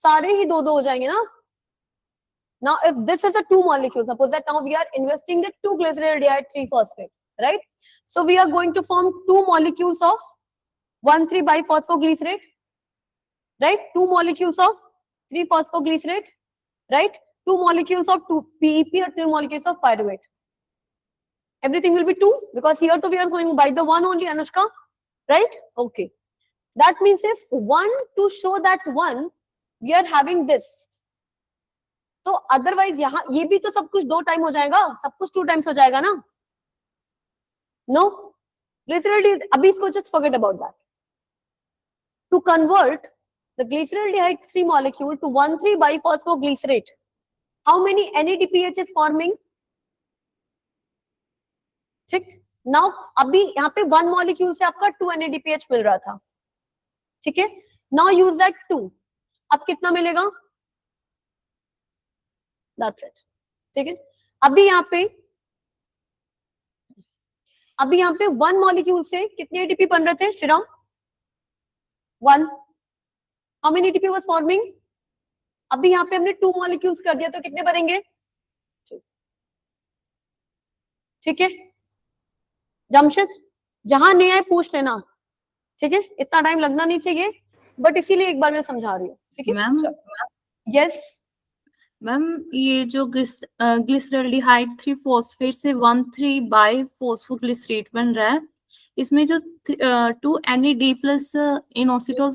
सारे ही 2-2 हो जाएंगे ना. Now if this is a 2 molecule, suppose that now we are investing the 2 glyceraldehyde 3-phosphate, right? So we are going to form 2 molecules of 1,3 biphospoglycerate, right? 2 molecules of 3-phosphoglycerate, right? 2 molecules of 2 PEP or 2 molecules of pyruvate. Everything will be 2 because here to we are going by the 1 only, Anushka, right? Okay. That means if 1 to show that 1, we are having this. तो otherwise यहाँ ये भी तो सब कुछ 2 time हो जाएगा, सब कुछ 2 टाइम्स हो जाएगा ना. नो ग्लिसरॉल्डिहाइड, अभी इसको just forget about that. To convert the glyceraldehyde 3 molecule to 1,3 biphospoglycerate, how many NADPH is forming? ठीक. नाउ अभी यहाँ पे 1 मॉलिक्यूल से आपका 2 NADPH मिल रहा था. ठीक है. Now use that 2. अब कितना मिलेगा? That's it. ठीक है. अभी यहाँ पे 1 मॉलिक्यूल से कितने ATP बन रहे थे Shriram? 1. How many ATP was forming? अभी यहाँ पे हमने 2 मॉलिक्यूल्स कर दिया तो कितने बनेंगे? 2. ठीक है. जमशेद जहां नहीं आए पूछ लेना, ठीक है, इतना टाइम लगना नहीं चाहिए, बट इसीलिए एक बार मैं समझा रही हूँ, ठीक है। मैम यस मैम, ये जो ग्लिसरल्डिहाइड 3 फॉस्फेट से 1,3 बाई फॉस्फोग्लिसरेट बन रहा है, इसमें जो 2 NAD प्लस इनोसिटोल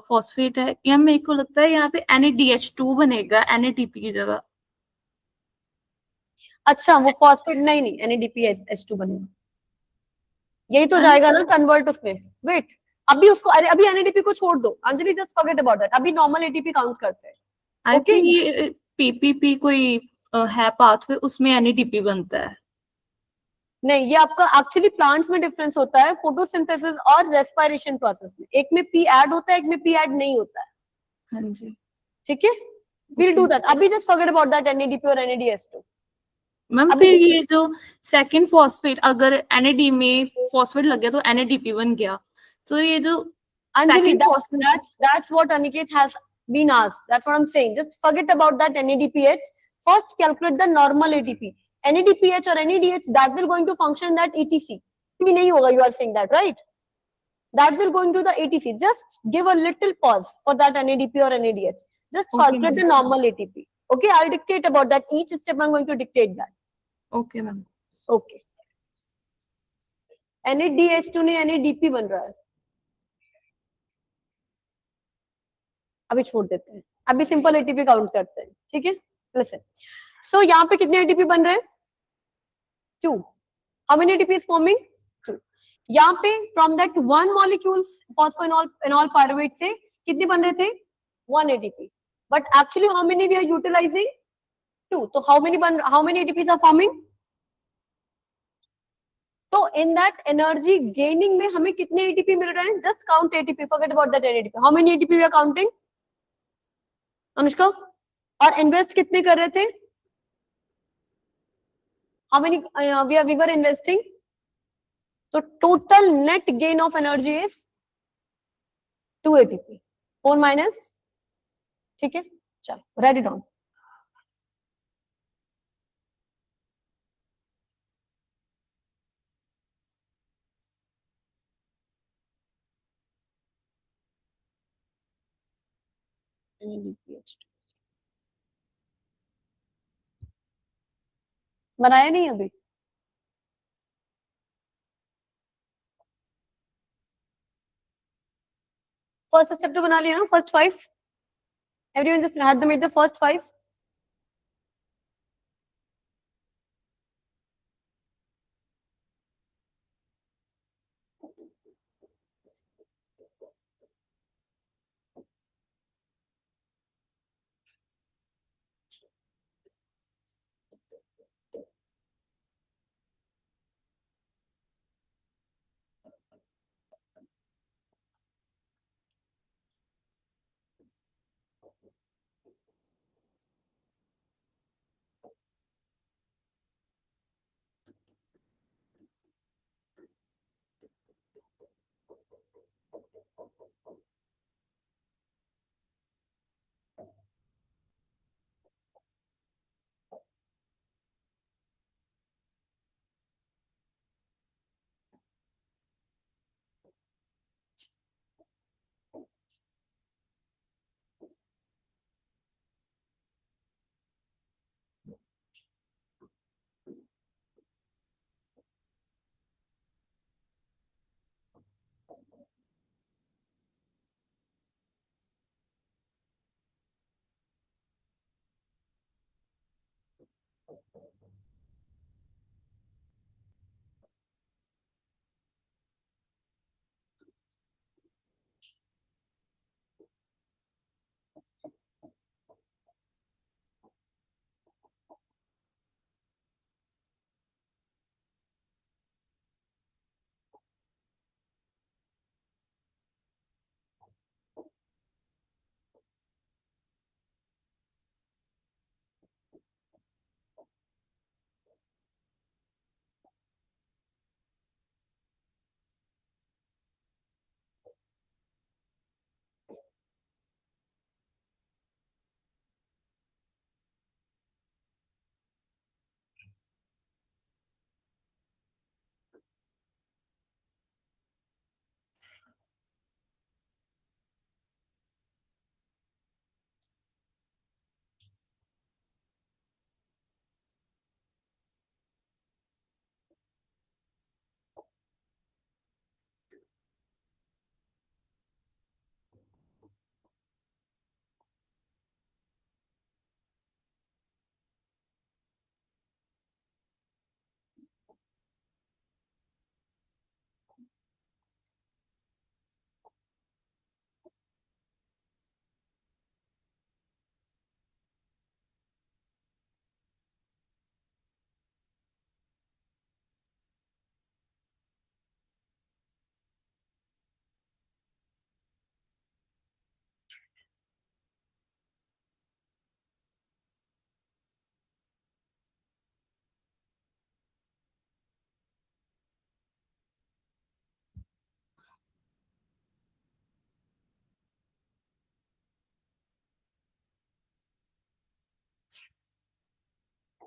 फॉस्फेट है, या मेरे को लगता है यहाँ पे NADH2 बनेगा NADP की जगह। अच्छा, वो फॉस्फेट नहीं NADPH2 बनेगा, यही तो मैम जाएगा ना कन्वर्ट उसमें। वेट, अभी उसको, अरे अभी NADP को छोड़ दो Anjali, just forget about that, अभी नॉर्मल एटीपी काउंट करते हैं। आई ओके थिंक ये PPP कोई है पाथवे, उसमें NADP बनता है। नहीं, ये आपका एक्चुअली प्लांट्स में डिफरेंस होता है फोटोसिंथेसिस और रेस्पिरेशन प्रोसेस में, एक में पी ऐड होता है, एक में पी ऐड नहीं होता है, हाँ जी। ठीक है। विल ओके डू दैट, अभी just forget about that NADP और NADH2। मैम, अभी फिर ये जो सेकंड फॉस्फेट, अगर NAD में फॉस्फेट लग गया तो NADP बन गया, तो ये जो Anjali, second phosphate. that's what Aniket has been asked. That's what I'm saying. Just forget about that NADPH. First, calculate the normal ATP. NADPH or NADH, that will going to function that ETC. P nahi hoga, you are saying that, right? That will going to the ATC. Just give a little pause for that NADP or NADH. Just okay calculate ma'am. the normal ATP. Okay, I'll dictate about that. Each step I'm going to dictate that. Okay ma'am. Okay. NADH2 नहीं NADP बन रहा है, अभी छोड़ देते हैं, अभी simple ATP count करते हैं, ठीक है। लिसन, सो यहाँ पे कितने एटीपी बन रहे हैं? 2। How many ATP is forming? 2। यहाँ पे from that one molecules phosphoenol enol pyruvate से कितने बन रहे थे? 1 ATP, but actually how many we are utilizing? 2। तो how many ATPs are forming? तो इन दैट एनर्जी गेनिंग में हमें कितने एटीपी मिल रहे हैं? Just count ATP, forget about that ATP. How many ATP we are counting Anushka? और invest कितने कर रहे थे? how many we were investing? So total net gain of energy is 2 ATP, 4 minus, ठीक है, चलो write it down. बनाया नहीं अभी? फर्स्ट स्टेप तो बना लिया ना, first 5? Everyone just had to meet the first 5.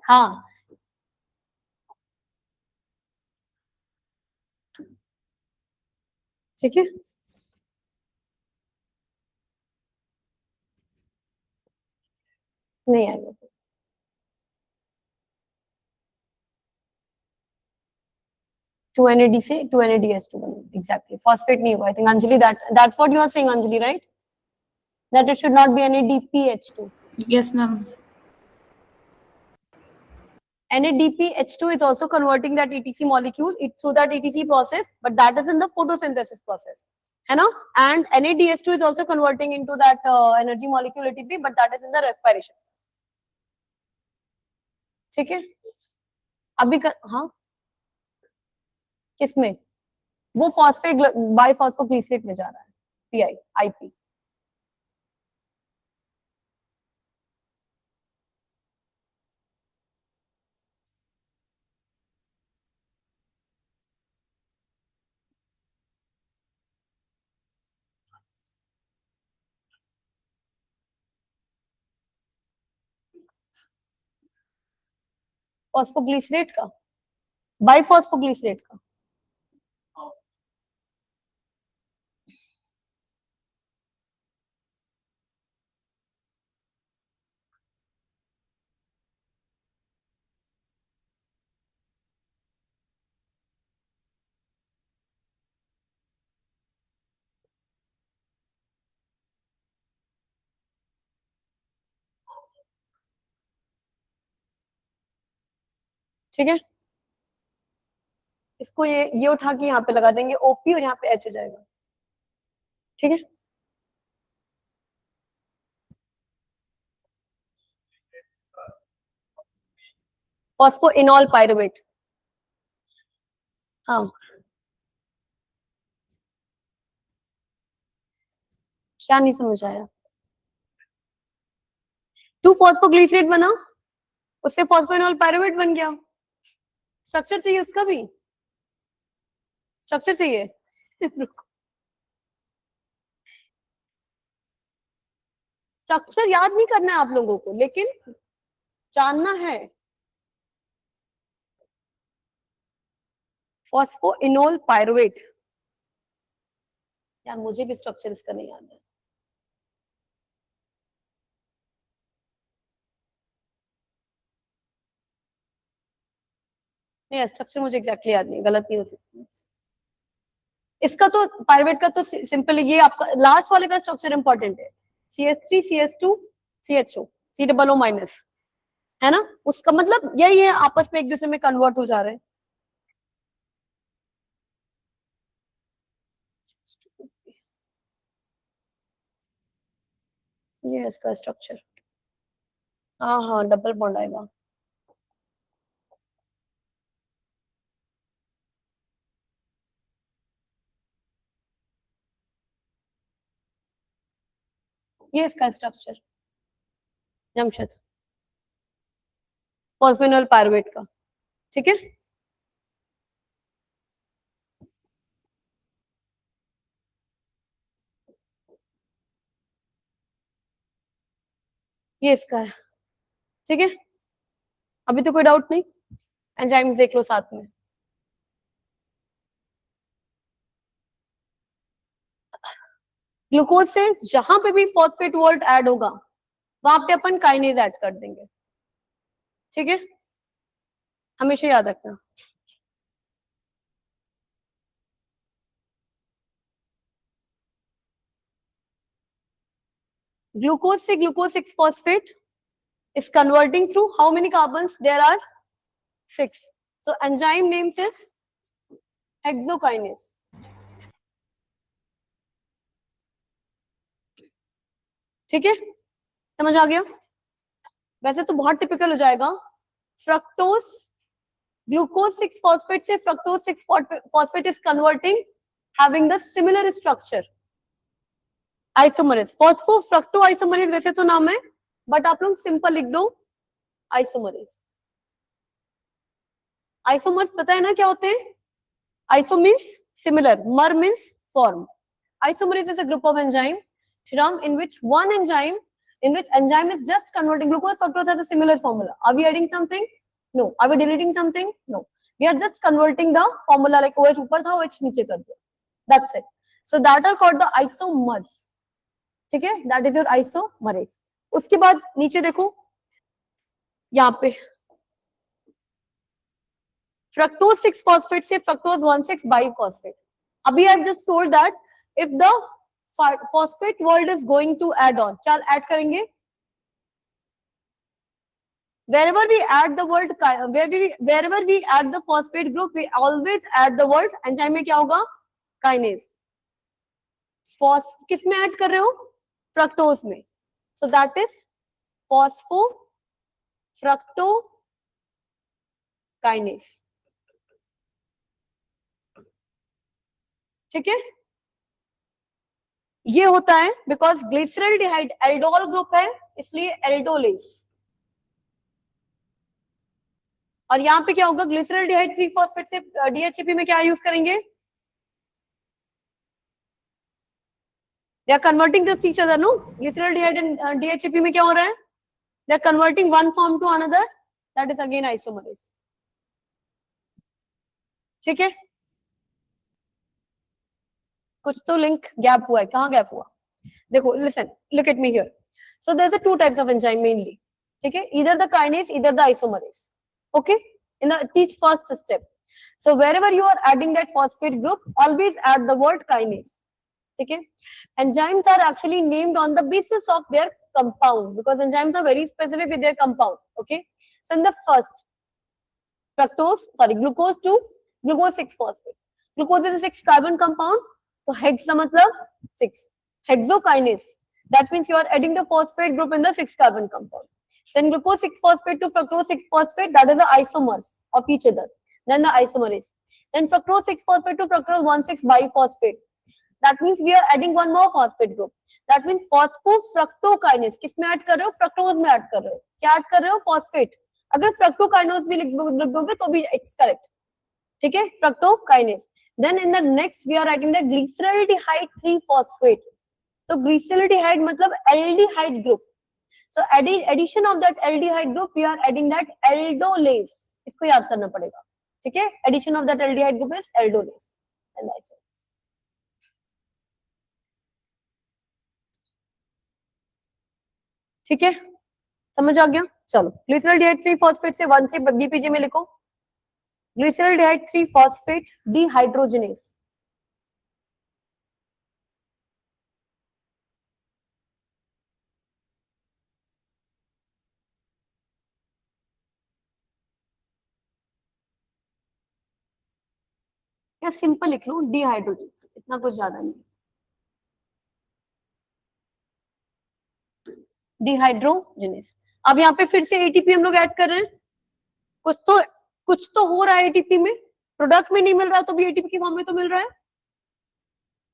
हाँ ठीक है, नहीं आएगा। 2 NAD से 2 NADH2 बनेगा, एग्जैक्टली फॉस्फेट नहीं होगा। I think Anjali that's what you are saying Anjali, right? That it should not be NADPH2. Yes, ma'am. NADPH2 is also converting that ETC molecule through that ETC process, but that is in the photosynthesis process, है ना? And NADH2 is also converting into that energy molecule ATP, but that is in the respiration. ठीक है, अभी हाँ किसमें? वो phosphate बाइफॉस्फोग्लिसरेट में जा रहा है, PI IP. फॉस्फोग्लिसरेट का, बाइफॉस्फोग्लिसरेट का, ठीक है। इसको ये उठा के यहाँ पे लगा देंगे OP और यहाँ पे H हो जाएगा, ठीक है। फॉस्फोइनॉल पायरुवेट, हाँ क्या नहीं समझ आया? 2-फॉस्फोग्लिसरेट बना, उससे फॉस्फोइनॉल पायरुवेट बन गया। स्ट्रक्चर चाहिए उसका भी, स्ट्रक्चर चाहिए स्ट्रक्चर याद नहीं करना है आप लोगों को, लेकिन जानना है। फॉस्फोइनोल पायरुवेट, यार मुझे भी स्ट्रक्चर इसका नहीं याद है। नहीं स्ट्रक्चर मुझे एग्जैक्टली याद नहीं, गलत नहीं हो सकती इसका। तो पायरुवेट का तो सिंपल, ये आपका लास्ट वाले का स्ट्रक्चर इंपॉर्टेंट है, CH3 CH2 CHO C+O- है ना? उसका मतलब यही है, आपस में एक दूसरे में कन्वर्ट हो जा रहे हैं। ये इसका स्ट्रक्चर, हाँ हाँ डबल बॉन्ड आएगा। ये इसका स्ट्रक्चर जमशेद, फॉस्फोइनोल पायरुवेट का, ठीक है। ये इसका है, ठीक है। अभी तो कोई डाउट नहीं, एंजाइम्स देख लो साथ में। ग्लूकोज से जहां पे भी फॉस्फेट वॉल्ट ऐड होगा वहां पे अपन काइनेज ऐड कर देंगे, ठीक है, हमेशा याद रखना। ग्लूकोज से glucose 6 phosphate is converting through how many carbons? There are 6. So enzyme name is hexokinase, ठीक है, समझ आ गया? वैसे तो बहुत टिपिकल हो जाएगा। फ्रक्टोज, ग्लूकोज 6 फॉस्फेट से fructose 6 phosphate is converting having the similar structure, isomerase. Phospho fructo isomerase वैसे तो नाम है, बट आप लोग सिंपल लिख दो आइसोमरेज। आइसोमर्स पता है ना क्या होते हैं? आइसो मीन्स सिमिलर, मर means form. Isomerase is a group of enzyme, Shriram, in which enzyme is just converting glucose fructose has a similar formula. Are we adding something? No. Are we deleting something? No. We are just converting the formula, like OH ऊपर था, OH नीचे कर दिया. That's it. So that are called the isomers. ठीक है? That is your isomerase. उसके बाद नीचे देखो, यहाँ पे fructose 6 phosphate से fructose 1,6 biphosphate. अभी I just told that if the phosphate world is going to add on, क्या add करेंगे? Wherever we add the word, wherever we add the phosphate group, we always add the word enzyme में क्या होगा? Kinase. किस में add कर रहे हो? फ्रक्टोज में. So that is phosphofructokinase. ठीक है? ये होता है बिकॉज ग्लिसरल्डिहाइड एल्डोल ग्रुप है, इसलिए एल्डोलेस. और यहाँ पे क्या होगा? ग्लिसरल्डिहाइड 3 फॉस्फेट से डीएचपी में क्या यूज करेंगे? They are converting just each other, no? Glyceraldehyde and DHAP में क्या हो रहा है? They are converting one form to another. That is again isomerase. ठीक है? कुछ तो लिंक गैप हुआ है. कहाँ गैप हुआ? देखो, listen, look at me here. So there's a two types of enzyme mainly. ठीक है? Either the kinase, either the isomerase. Okay? In the each first step. So wherever you are adding that phosphate group, always add the word kinase. ठीक है? Enzymes are actually named on the basis of their compound because enzymes are very specific with their compound. Okay, so in the first glucose to glucose 6 phosphate. Glucose is a 6 carbon compound, so hex का मतलब 6. Hexokinase, that means you are adding the phosphate group in the 6 carbon compound. Then glucose 6 phosphate to fructose 6 phosphate, that is the isomers of each other. Then the isomerase. Then fructose 6 phosphate to fructose 1,6 biphosphate. That means we are adding one more phosphate group. That means phosphofructokinase. किसमें add कर रहे हो? Fructose में add कर रहे हो. क्या add कर रहे हो? फॉस्फेट. अगर फ्रक्टोकाइनेज भी लिख दोगे तो भी इट्स करेक्ट. ठीक है? फ्रक्टोकाइनेज. Then in the next we are adding the glyceraldehyde 3 phosphate. तो glyceraldehyde मतलब aldehyde group. So addition of that aldehyde group we are adding that aldolase. इसको याद करना पड़ेगा. ठीक है? Addition of that aldehyde group is aldolase. And that's it. ठीक है? समझ आ गया? चलो, ग्लिसरल्डिहाइड 3 फॉस्फेट से 1 से बीपीजी में लिखो. Glyceraldehyde 3 phosphate dehydrogenase. या सिंपल लिख लो डिहाइड्रोजनेस, इतना कुछ ज्यादा नहीं. डिहाइड्रोजनेस. अब यहाँ पे फिर से एटीपी हम लोग ऐड कर रहे हैं. कुछ तो हो रहा है एटीपी में. प्रोडक्ट में नहीं मिल रहा तो भी एटीपी की फॉर्म में तो मिल रहा है.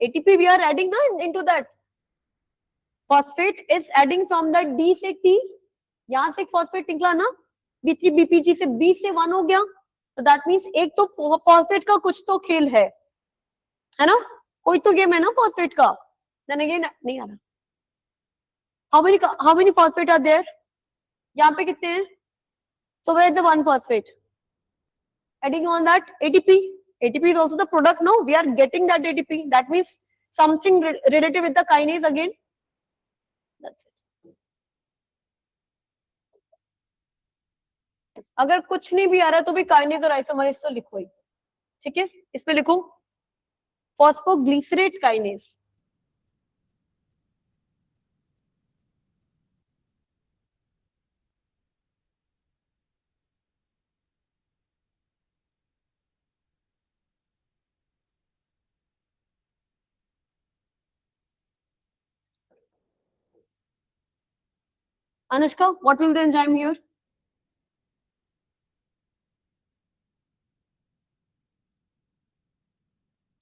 एटीपी वी आर एडिंग ना into that. Phosphate is adding from that D से टी. यहाँ से एक फॉस्फेट निकला ना, B3 बीपीजी से B से 1 हो गया. तो दैट मीन्स एक तो फॉस्फेट का कुछ तो खेल है ना? कोई तो गेम है ना फॉस्फेट का. देन अगेन नहीं आ रहा. how many phosphate are there? यहाँ पे कितने हैं? So where is the one phosphate? Adding on that ATP. ATP is also the product. No, we are getting that ATP. That means something related with the kinase again. That's it. अगर कुछ नहीं भी आ रहा तो भी kinase और isomerase तो लिखो ही. ठीक है? इसमें लिखो phosphoglycerate kinase. Anushka, what will the enzyme here?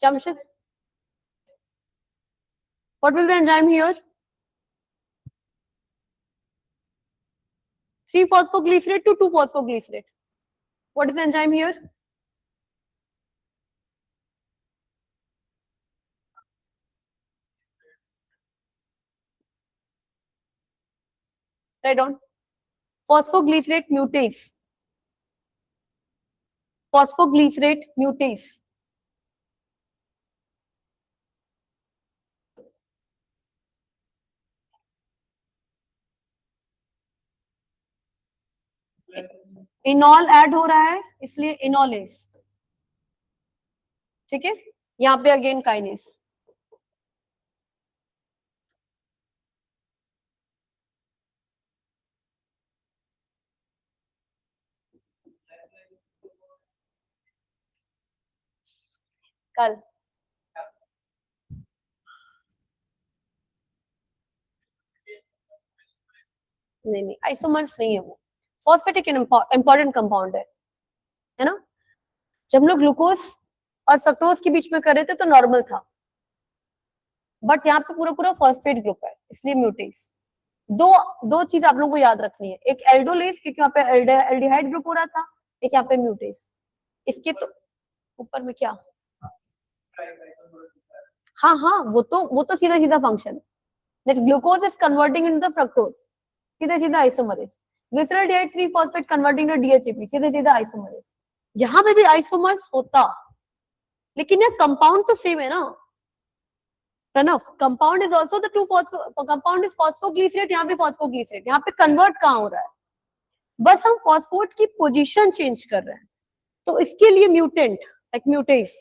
Jamshid, what will the enzyme here? 3 phosphoglycerate to 2 phosphoglycerate. What is the enzyme here? Write down. Phosphoglycerate mutase. phosphoglycerate mutase. इनॉल add हो रहा है इसलिए इनोलेस, ठीक है। यहाँ पे अगेन काइनेस। कल नहीं आइसोमर्स नहीं है वो, फॉस्फेट एक इंपॉर्टेंट कंपाउंड है ना। जब हम लोग ग्लूकोज और फ्रक्टोज के बीच में कर रहे थे तो नॉर्मल था, बट यहाँ पे पूरा पूरा फॉस्फेट ग्रुप है इसलिए म्यूटेस। दो दो चीज आप लोगों को याद रखनी है, एक एल्डोलेस क्योंकि यहाँ पे एल्डिहाइड ग्रुप हो रहा था, एक यहाँ पे म्यूटेस। इसके तो ऊपर में क्या, हाँ हाँ वो तो सीधा सीधा function, that glucose is converting into the fructose, सीधा सीधा isomerase. Glyceraldehyde 3 phosphate converting to DHAP, सीधा सीधा आइसोमरेज। यहाँ पे भी आइसोमर्स होता, लेकिन ये कंपाउंड तो सेम है ना Pranav. Compound is also the two compound is phosphoglycerate, यहाँ पे फॉस्फोग्लिसरेट, यहाँ पे कन्वर्ट कहाँ हो रहा है, बस हम फॉस्फोट की पोजीशन चेंज कर रहे हैं, तो इसके लिए म्यूटेंट लाइक म्यूटेस।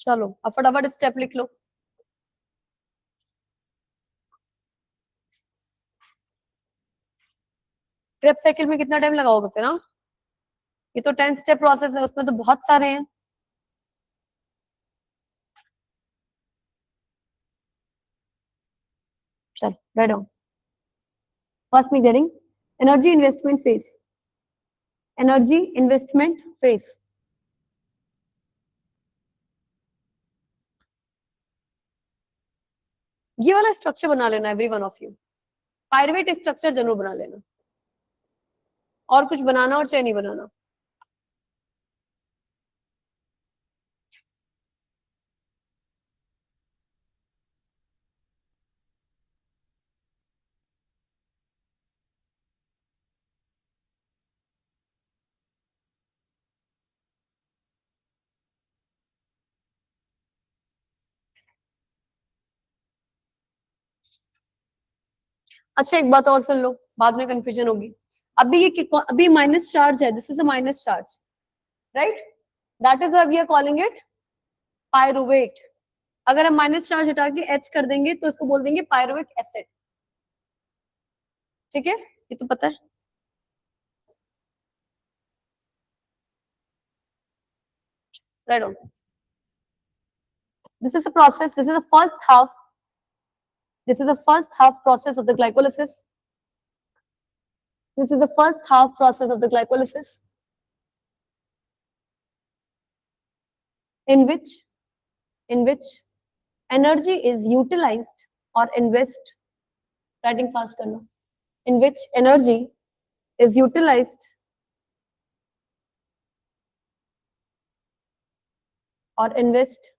चलो अब फटाफट स्टेप लिख लो। क्रेब साइकिल में कितना टाइम लगाओगे फिर, हाँ ये तो 10 स्टेप प्रोसेस है, उसमें तो बहुत सारे हैं। चल बैठो। फर्स्ट में getting energy investment phase, energy investment phase. ये वाला स्ट्रक्चर बना लेना every one of you, pyruvate structure जरूर बना लेना, और कुछ बनाना और चाहे नहीं बनाना। अच्छा एक बात और सुन लो, बाद में कंफ्यूजन होगी। अभी अभी माइनस चार्ज है, this is a minus charge, right, that is why we are calling it pyruvate. अगर हम माइनस चार्ज हटा के H कर देंगे तो इसको बोल देंगे पायरुविक एसिड, ठीक है, ये तो पता है। Right on, this is a process, this is the first half, this is the first half process of the glycolysis, this is the first half process of the glycolysis, in which energy is utilized or invest, writing fast करना, in which energy is utilized or invest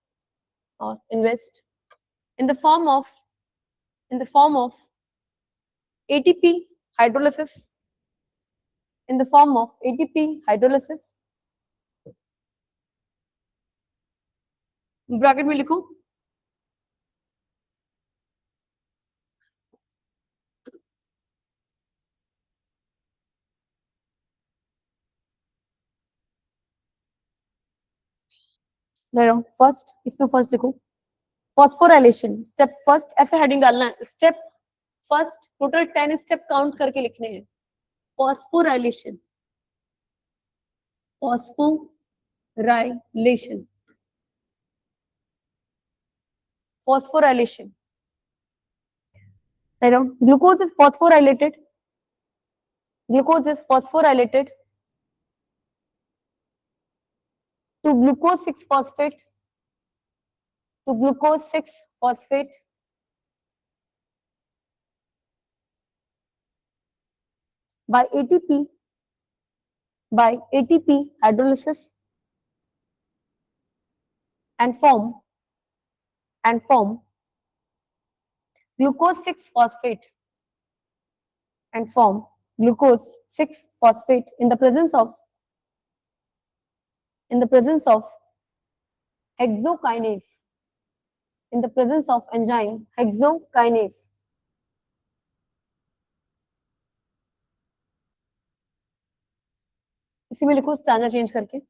in the form of ATP hydrolysis, in the form of ATP hydrolysis, bracket में लिखूं, first, इसमें first लिखूं phosphorylation step first, ऐसे heading डालना है, step first, total 10 step count करके लिखने हैं। Phosphorylation, phosphorylation, phosphorylation. Write down. Glucose is phosphorylated. Glucose is phosphorylated to glucose 6 phosphate. To glucose 6 phosphate by ATP hydrolysis and form glucose 6 phosphate and form glucose 6 phosphate in the presence of hexokinase, in the presence of enzyme hexokinase. इसी में लिखो standard change करके.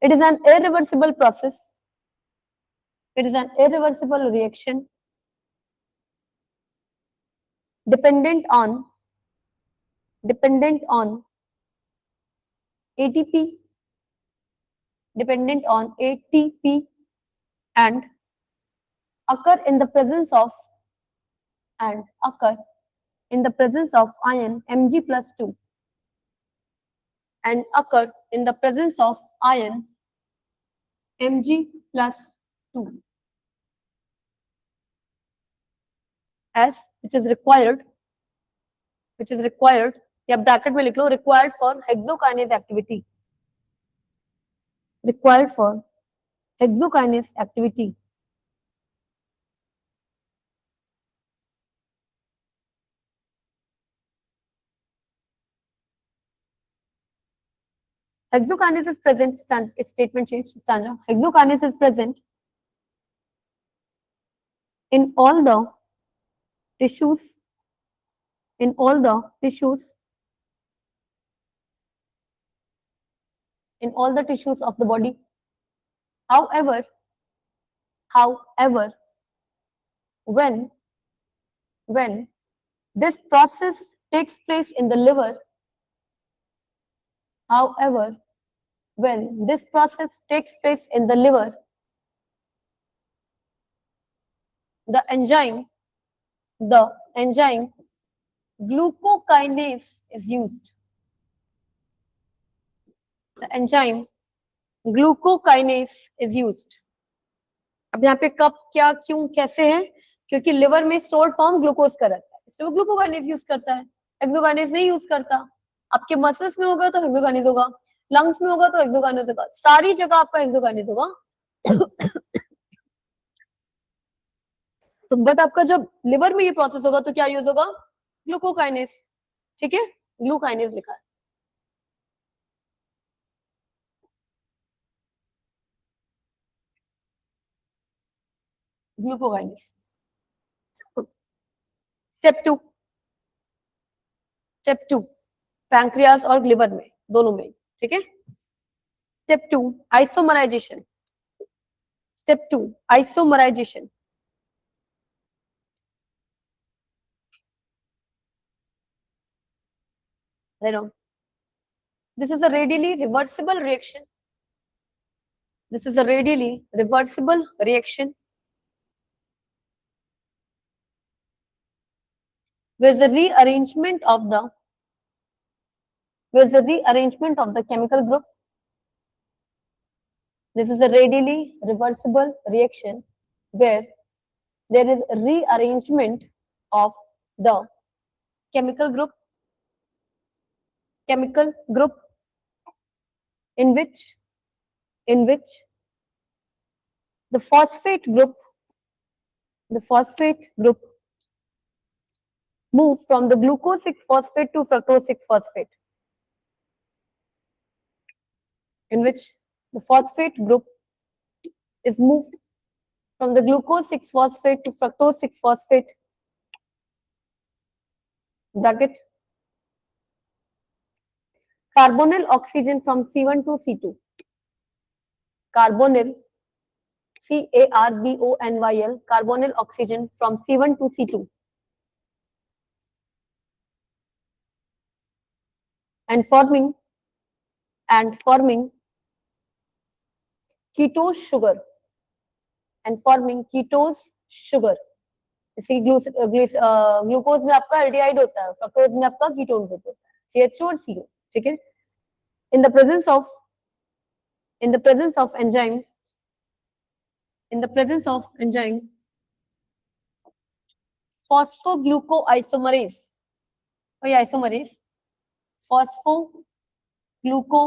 It is an irreversible process. It is an irreversible reaction dependent on ATP, and occur in the presence of ion Mg+2, and occur in the presence of ion Mg+2, as which is required या bracket में लिख लो required for hexokinase activity, Hexokinase is present, statement change, stanza. Hexokinase is present in all the tissues of the body. However, when this process takes place in the liver, the enzyme glucokinase is used. अब यहाँ पे कब, क्या, क्यों, कैसे है, क्योंकि liver में स्टोर्ड फॉर्म ग्लूकोज का रहता है, इसलिए वो ग्लूकोकाइनेज यूज करता है, हेक्सोकाइनेज नहीं यूज करता. आपके मसल्स में होगा तो हेक्सोकाइनेज होगा, लंग्स में होगा तो हेक्सोकाइनेज होगा, सारी जगह आपका हेक्सोकाइनेज होगा. तो बट आपका जब लिवर में ये प्रोसेस होगा तो क्या यूज होगा, ग्लूकोकाइनेज. ठीक है, ग्लूकाइनेज लिखा है. ग्लूकोकाइनेज. स्टेप टू पैंक्रियास और लिवर में, दोनों में. ठीक है. Step two isomerization. This is a radially reversible reaction. Where the rearrangement of the chemical group. This is a readily reversible reaction where there is rearrangement of the chemical group in which the phosphate group move from the glucose 6 phosphate to fructose 6 phosphate. In which the phosphate group is moved from the glucose 6 phosphate to fructose 6 phosphate. Bracket. Carbonyl oxygen from C1 to C2. Carbonyl, CARBONYL, carbonyl oxygen from C1 to C2. And forming ketose sugar. इसी glucose में आपका aldehyde होता है, fructose में आपका ketone group होता है, CH2 और CO. ठीक है. In the presence of enzyme phosphoglucoisomerase. और ये isomerase phosphogluco,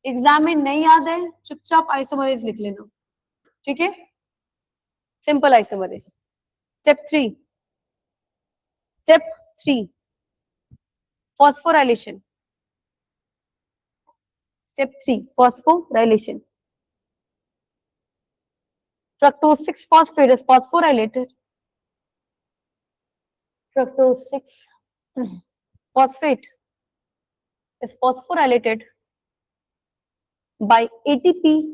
एग्जाम में नहीं याद है चुपचाप आइसोमरेज लिख लेना. ठीक है, simple isomerase. Step 3 Step 3, phosphorylation. Step 3, phosphorylation. Fructose 6-phosphate is phosphorylated. Fructose 6-phosphate is phosphorylated by ATP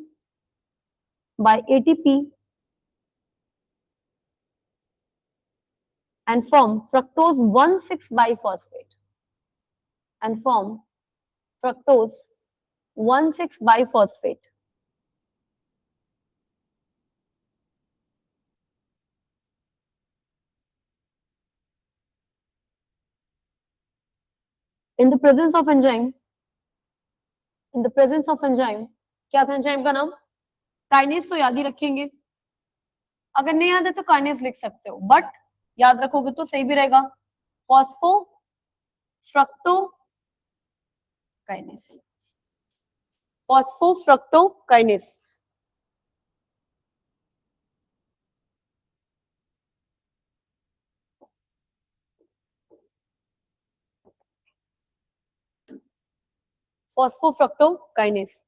and form fructose 1,6-biphosphate and form fructose 1,6-biphosphate. In the presence of enzyme, क्या था enzyme का नाम? Kinase. तो याद ही रखेंगे, अगर नहीं याद है तो काइनेज लिख सकते हो, बट याद रखोगे तो सही भी रहेगा. फॉस्फो फ्रक्टोकाइनेज. फॉस्फोफ्रक्टोकाइनेज. फॉस्फोफ्रक्टोकाइनेज.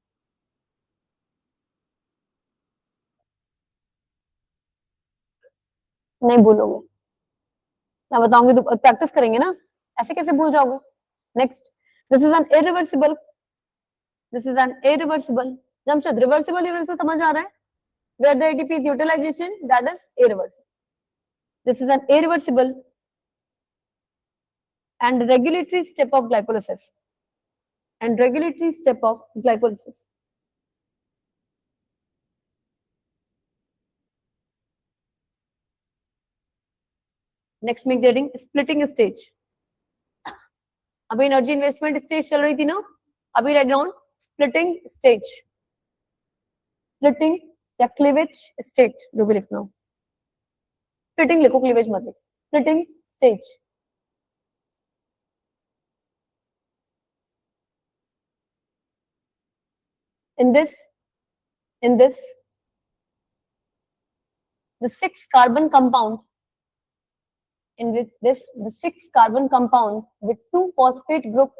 नहीं भूलोगे, मैं बताऊंगी तो प्रैक्टिस करेंगे ना, ऐसे कैसे भूल जाओगे. Next, this is an irreversible. Jamshed, reversible universal समझ आ रहा है? Where the ATP is utilization, that is irreversible. This is an irreversible and regulatory step of glycolysis. Next make getting splitting stage. अभी एनर्जी इन्वेस्टमेंट स्टेज चल रही थी ना, अभी write down splitting stage. Splitting या क्लीवेज स्टेज, जो भी लिखना हो. स्प्लिटिंग लिखो, क्लीवेज मत लिखो. Splitting stage. In this, the 6-carbon compound. In this, the 6-carbon compound with 2 phosphate group.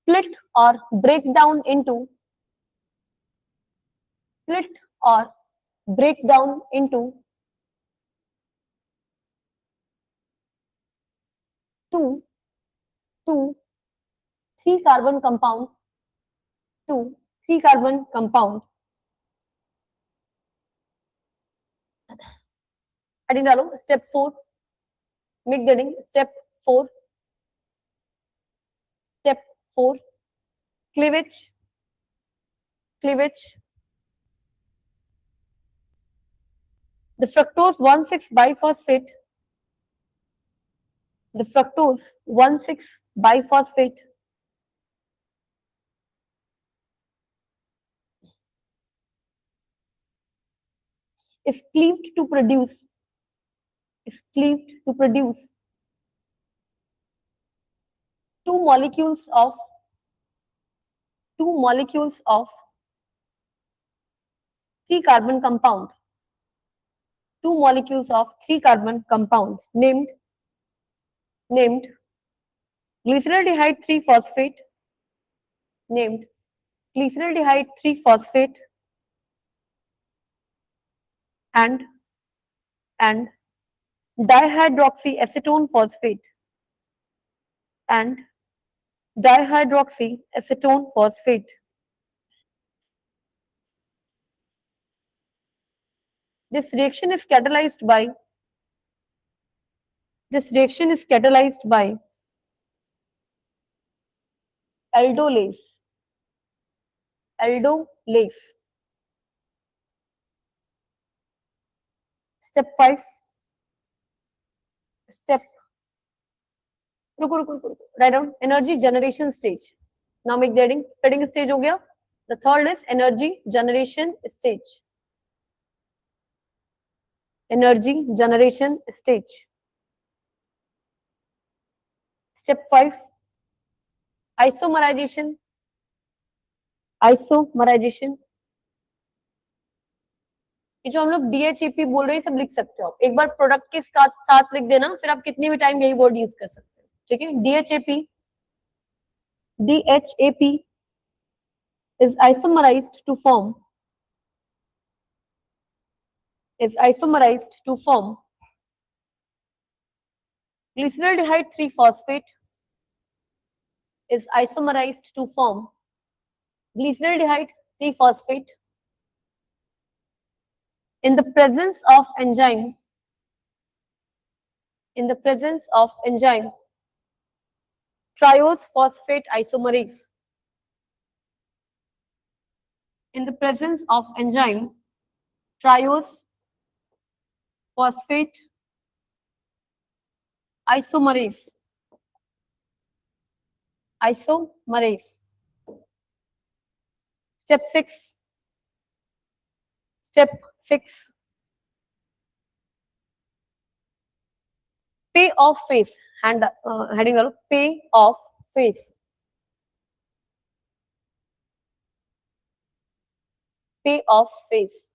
Split or break down into 2 3-carbon compound. Adding डालो. Step 4, make getting step 4, cleavage. The fructose 1,6-biphosphate. Is cleaved to produce 2 molecules of 3-carbon compound. 2 molecules of 3-carbon compound named glyceraldehyde 3-phosphate. And dihydroxyacetone phosphate. This reaction is catalyzed by aldolase. Step 5. रुको. Write down energy generation stage. Now make the splitting stage हो गया. The third is energy generation stage. Step 5, isomerization. ये जो हम लोग DHAP बोल रहे हैं सब लिख सकते हो आप, एक बार प्रोडक्ट के साथ साथ लिख देना, फिर आप कितनी भी टाइम यही वर्ड यूज कर सकते हो, ठीक है। DHAP is isomerized to form glyceraldehyde 3-phosphate is isomerized to form glyceraldehyde 3-phosphate in the presence of enzyme triose phosphate isomerase. In the presence of enzyme triose phosphate isomerase. Step 6. Pay off phase. Heading up, pay off phase. Pay off phase.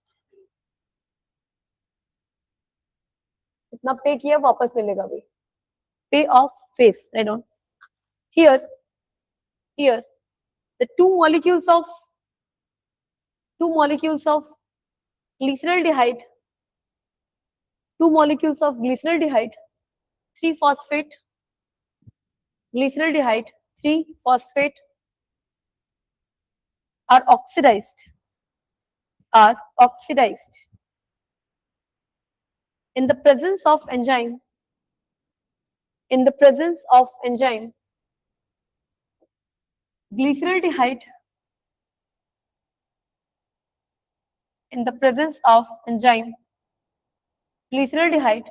जितना पे किया वापस मिलेगा भी. Pay off phase. Right on. Here, the two molecules of glyceraldehyde, 3-phosphate glyceraldehyde 3-phosphate are oxidized in the presence of enzyme glyceraldehyde in the presence of enzyme glyceraldehyde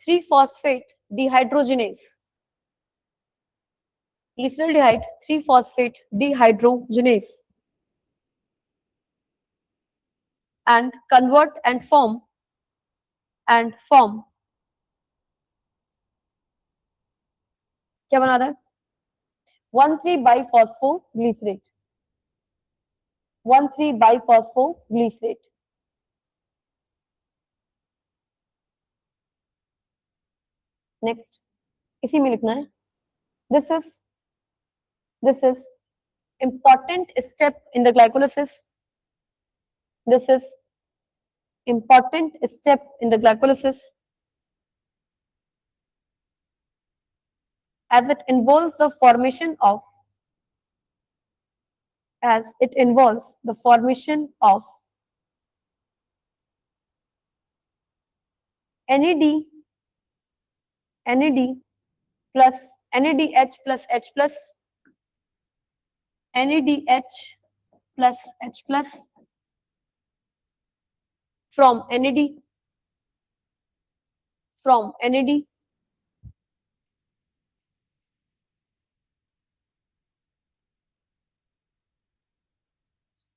3-phosphate dehydrogenase. Glyceraldehyde 3-phosphate dehydrogenase and convert and form क्या बना रहा है 1,3-biphosphoglycerate. Next, इसी में लिखना है this is important step in the glycolysis. This is important step in the glycolysis as it involves the formation of NAD plus NADH plus H plus NADH plus H plus from NAD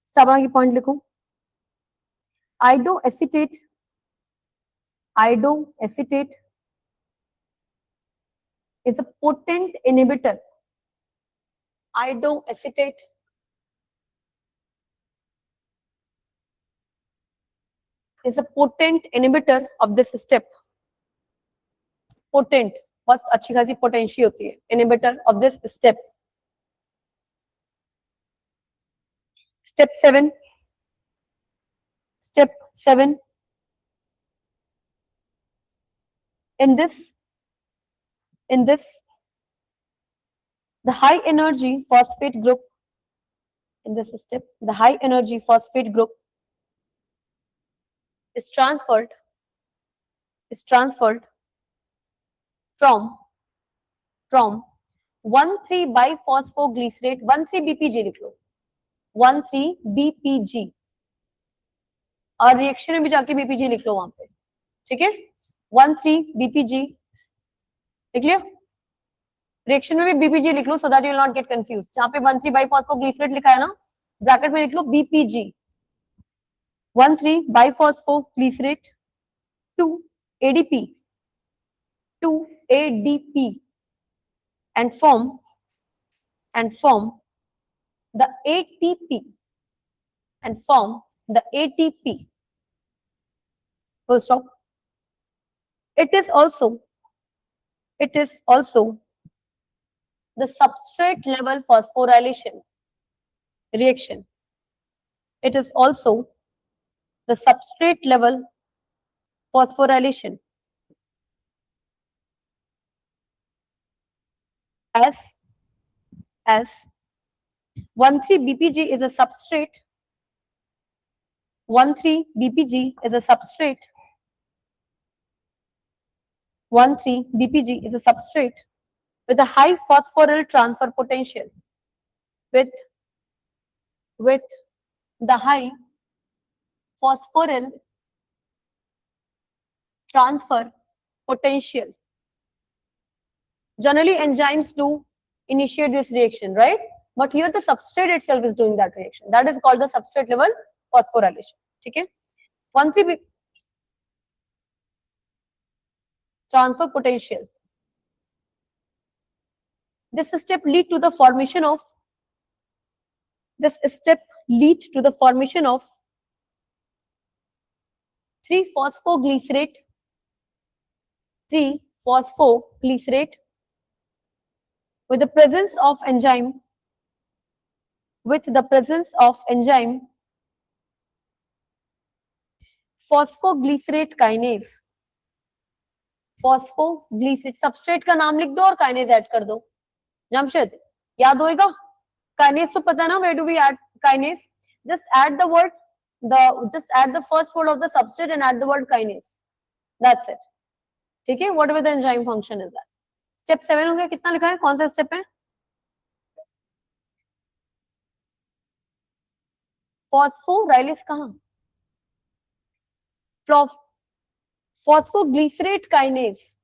स्टाबा की point लिखो आइडोएसीटेट is a potent inhibitor. Idoacetate is a potent inhibitor of this step. Potent, बहुत अच्छी खासी potential होती है inhibitor of this step. Step 7. In this, the high energy phosphate group, in this step, the high energy phosphate group is transferred from 1,3-biphosphoglycerate, 1,3-BPG लिख लो, 1,3-BPG, और reaction में भी जाके BPG लिख लो वहां पे, ठीक है, 1,3-BPG लिख लिया, रिएक्शन में भी BPG लिख लो, so that you will not get confused. जहां पे 1,3-biphosphoglycerate लिखा है ना, ब्रैकेट में लिख लो BPG, 1,3-biphosphoglycerate to ADP and form the ATP Full stop. It is also the substrate level phosphorylation reaction. It is also the substrate level phosphorylation as 13-BPG is a substrate. 13-BPG is a substrate. 13-BPG is a substrate with a high phosphoryl transfer potential. With the high phosphoryl transfer potential. Generally, enzymes do initiate this reaction, right? But here the substrate itself is doing that reaction. That is called the substrate level phosphorylation. Okay? 13 transfer potential. This step lead to the formation of 3-phosphoglycerate with the presence of enzyme phosphoglycerate kinase. phosphoglycerate substrate का नाम लिख दो और kinase add कर दो. जमशेद याद होएगा? Kinase तो पता है ना? Where do we add kinase? Just add the first word of the substrate and add the word kinase. That's it. ठीक है? Whatever the enzyme function is that. Step 7 हो गया. कितना लिखा है? कौन सा step है? Phosphorylase कहाँ? Phosphoglycerate kinase.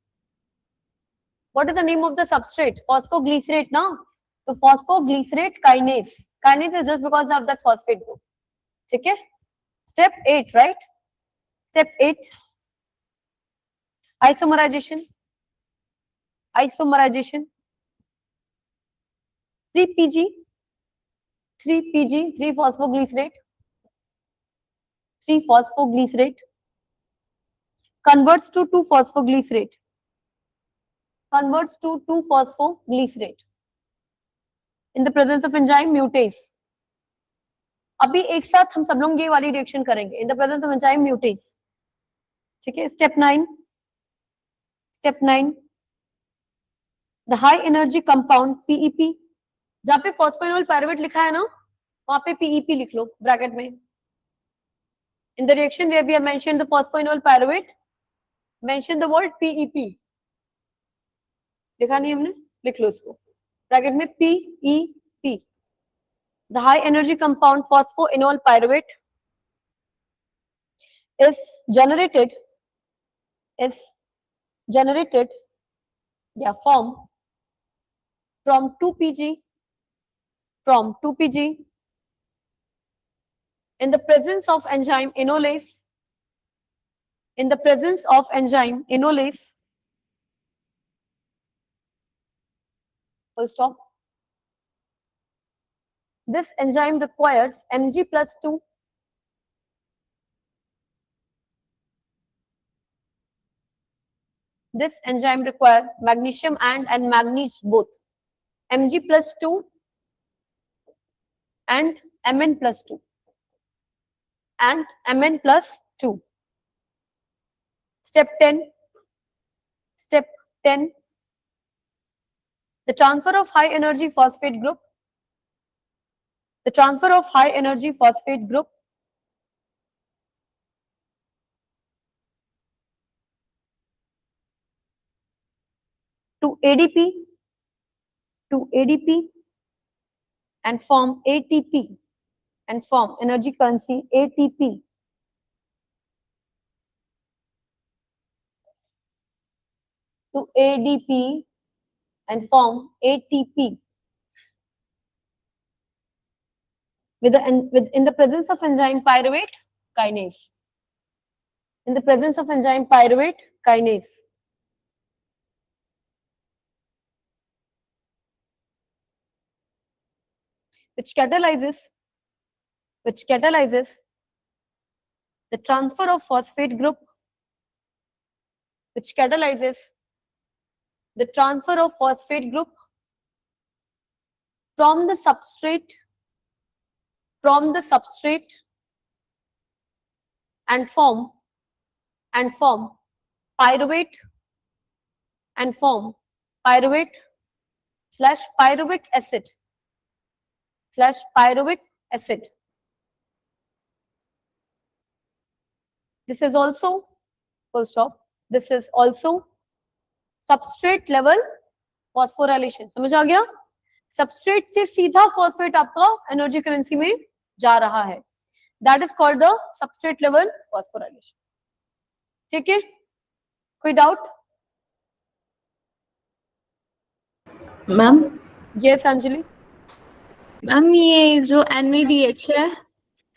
What is the name of the substrate? Phosphoglycerate, no? So phosphoglycerate kinase. Kinase is just because of that phosphate group. Okay? Step 8, right? Step 8. Isomerization. 3-PG. 3-phosphoglycerate. Converts to 2-phosphoglycerate. In the presence of enzyme mutase. अभी एक साथ हम सब लोग ये वाली reaction करेंगे. In the presence of enzyme mutase. ठीक है? Step 9. The high energy compound PEP. जहाँ पे phosphonol pyruvate लिखा है ना, वहाँ पे PEP लिख लो ब्रैकेट में. In the reaction where we have mentioned the phosphonol pyruvate, mention the word PEP. लिखा नहीं हमने? लिख लो इसको ब्रैकेट में PEP. The high energy compound phosphoenol pyruvate is generated from 2-PG in the presence of enzyme enolase. Full stop. This enzyme requires Mg+2 This enzyme requires magnesium and manganese both. Mg+2 and Mn+2 Step 10. The transfer of high energy phosphate group. To ADP and form ATP and form energy currency ATP. To ADP and form ATP in the presence of enzyme pyruvate kinase. Which catalyzes the transfer of phosphate group which catalyzes the transfer of phosphate group from the substrate and form pyruvate slash pyruvic acid This is also, full stop, this is also substrate level phosphorylation. समझ आ गया? Substrate से सीधा phosphate आपका energy currency में जा रहा है. That is called the substrate level phosphorylation. ठीक है, कोई doubt? Ma'am yes Anjali. Ma'am ये जो NADH है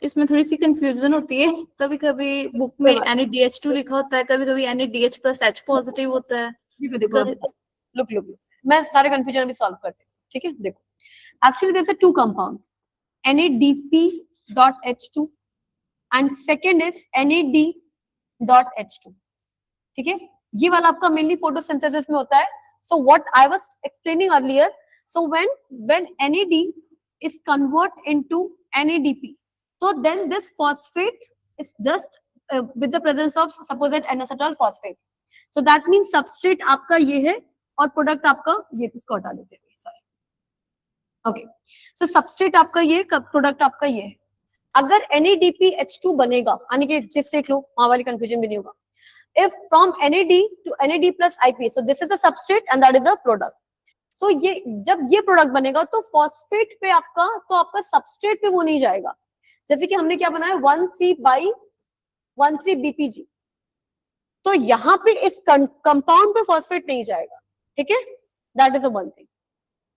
इसमें थोड़ी सी कंफ्यूजन होती है. कभी कभी बुक में NADH2 लिखा होता है, कभी कभी NADH+H पॉजिटिव होता है. देखो लुक मैं सारे कंफ्यूजन अभी सॉल्व करते हैं. ठीक है, देखो actually there is 2 compound NADP.H2 and second is NAD.H2. ठीक है, ये वाला आपका मेनली फोटोसिंथेसिस में होता है. So what I was explaining earlier, so when NAD is convert into NADP, so then this phosphate is just with the presence of supposed N-acetyl phosphate. So that means substrate आपका ये है और product आपका ये, इसको हटा देते हैं. Sorry, okay. सो सबस्ट्रेट आपका ये, प्रोडक्ट आपका ये है. अगर NADPH2 बनेगा, यानी कि जिससे देख लो वहां वाली कंफ्यूजन भी नहीं होगा. If from NAD to NAD plus IP, so this is the substrate and that is the product. So ये जब ये प्रोडक्ट बनेगा तो फॉस्फेट पे आपका, तो आपका सबस्ट्रेट पे वो नहीं जाएगा. जैसे कि हमने क्या बनाया 13/13BPG, तो यहाँ पे इस कंपाउंड पे फॉस्फेट नहीं जाएगा. ठीक है, दैट इज वन थिंग.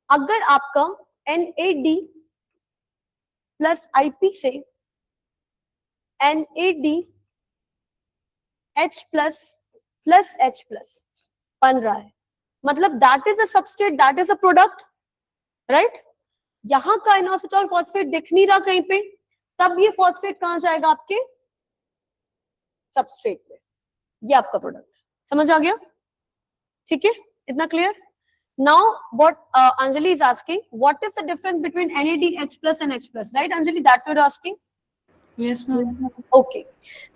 अगर आपका NAD प्लस IP से NADH प्लस H प्लस बन रहा है, मतलब that is a substrate, that is a product, right. यहां का इनोसिटॉल फॉस्फेट दिख नहीं रहा कहीं पे, तब ये फॉस्फेट कहां जाएगा? आपके सबस्ट्रेट पे. ये आपका प्रोडक्ट. समझ आ गया? ठीक है, इतना clear? Now what Anjali is asking, what is the difference between NADH plus and H plus, right Anjali? That's what you are asking. Yes ma'am. Okay,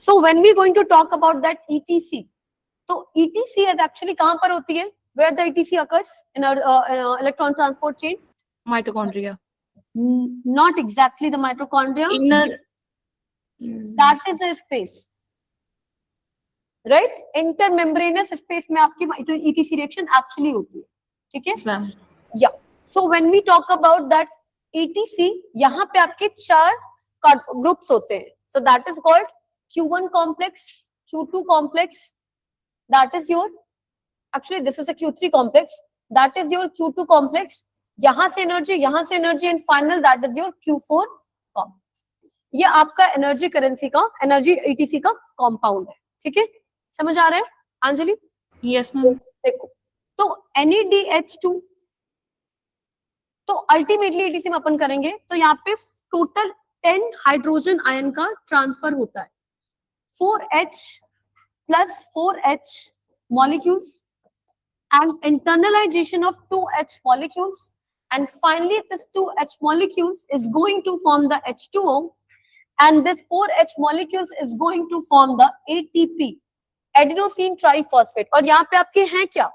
so when we going to talk about that ETC, तो ETC इज actually कहां पर होती है? Where the ETC occurs in our electron transport chain? Mitochondria. Not exactly the mitochondria. Inner. That is a space, right? Intermembranous space में आपकी ETC reaction actually होती है. ठीक है? Yes, ma'am. Yeah. So when we talk about that ETC, यहाँ पे आपके 4 groups होते हैं. So that is called Q1 complex, Q2 complex. That is your, actually this is a Q3 complex. That is your Q2 complex. यहाँ से energy and final that is your Q4 complex. ये आपका energy currency का, energy ETC का compound है. ठीक है, समझ आ रहा है अंजलि? Yes ma'am. देखो, तो NADH2, तो अल्टीमेटली ETC में अपन करेंगे तो यहाँ पे टोटल 10 हाइड्रोजन आयन का ट्रांसफर होता है. 4H plus 4H molecules and internalization of 2H molecules, and finally this 2H molecules is going to form the H2O, and this 4H molecules is going to form the ATP, adenosine triphosphate. और यहाँ पे आपके हैं क्या?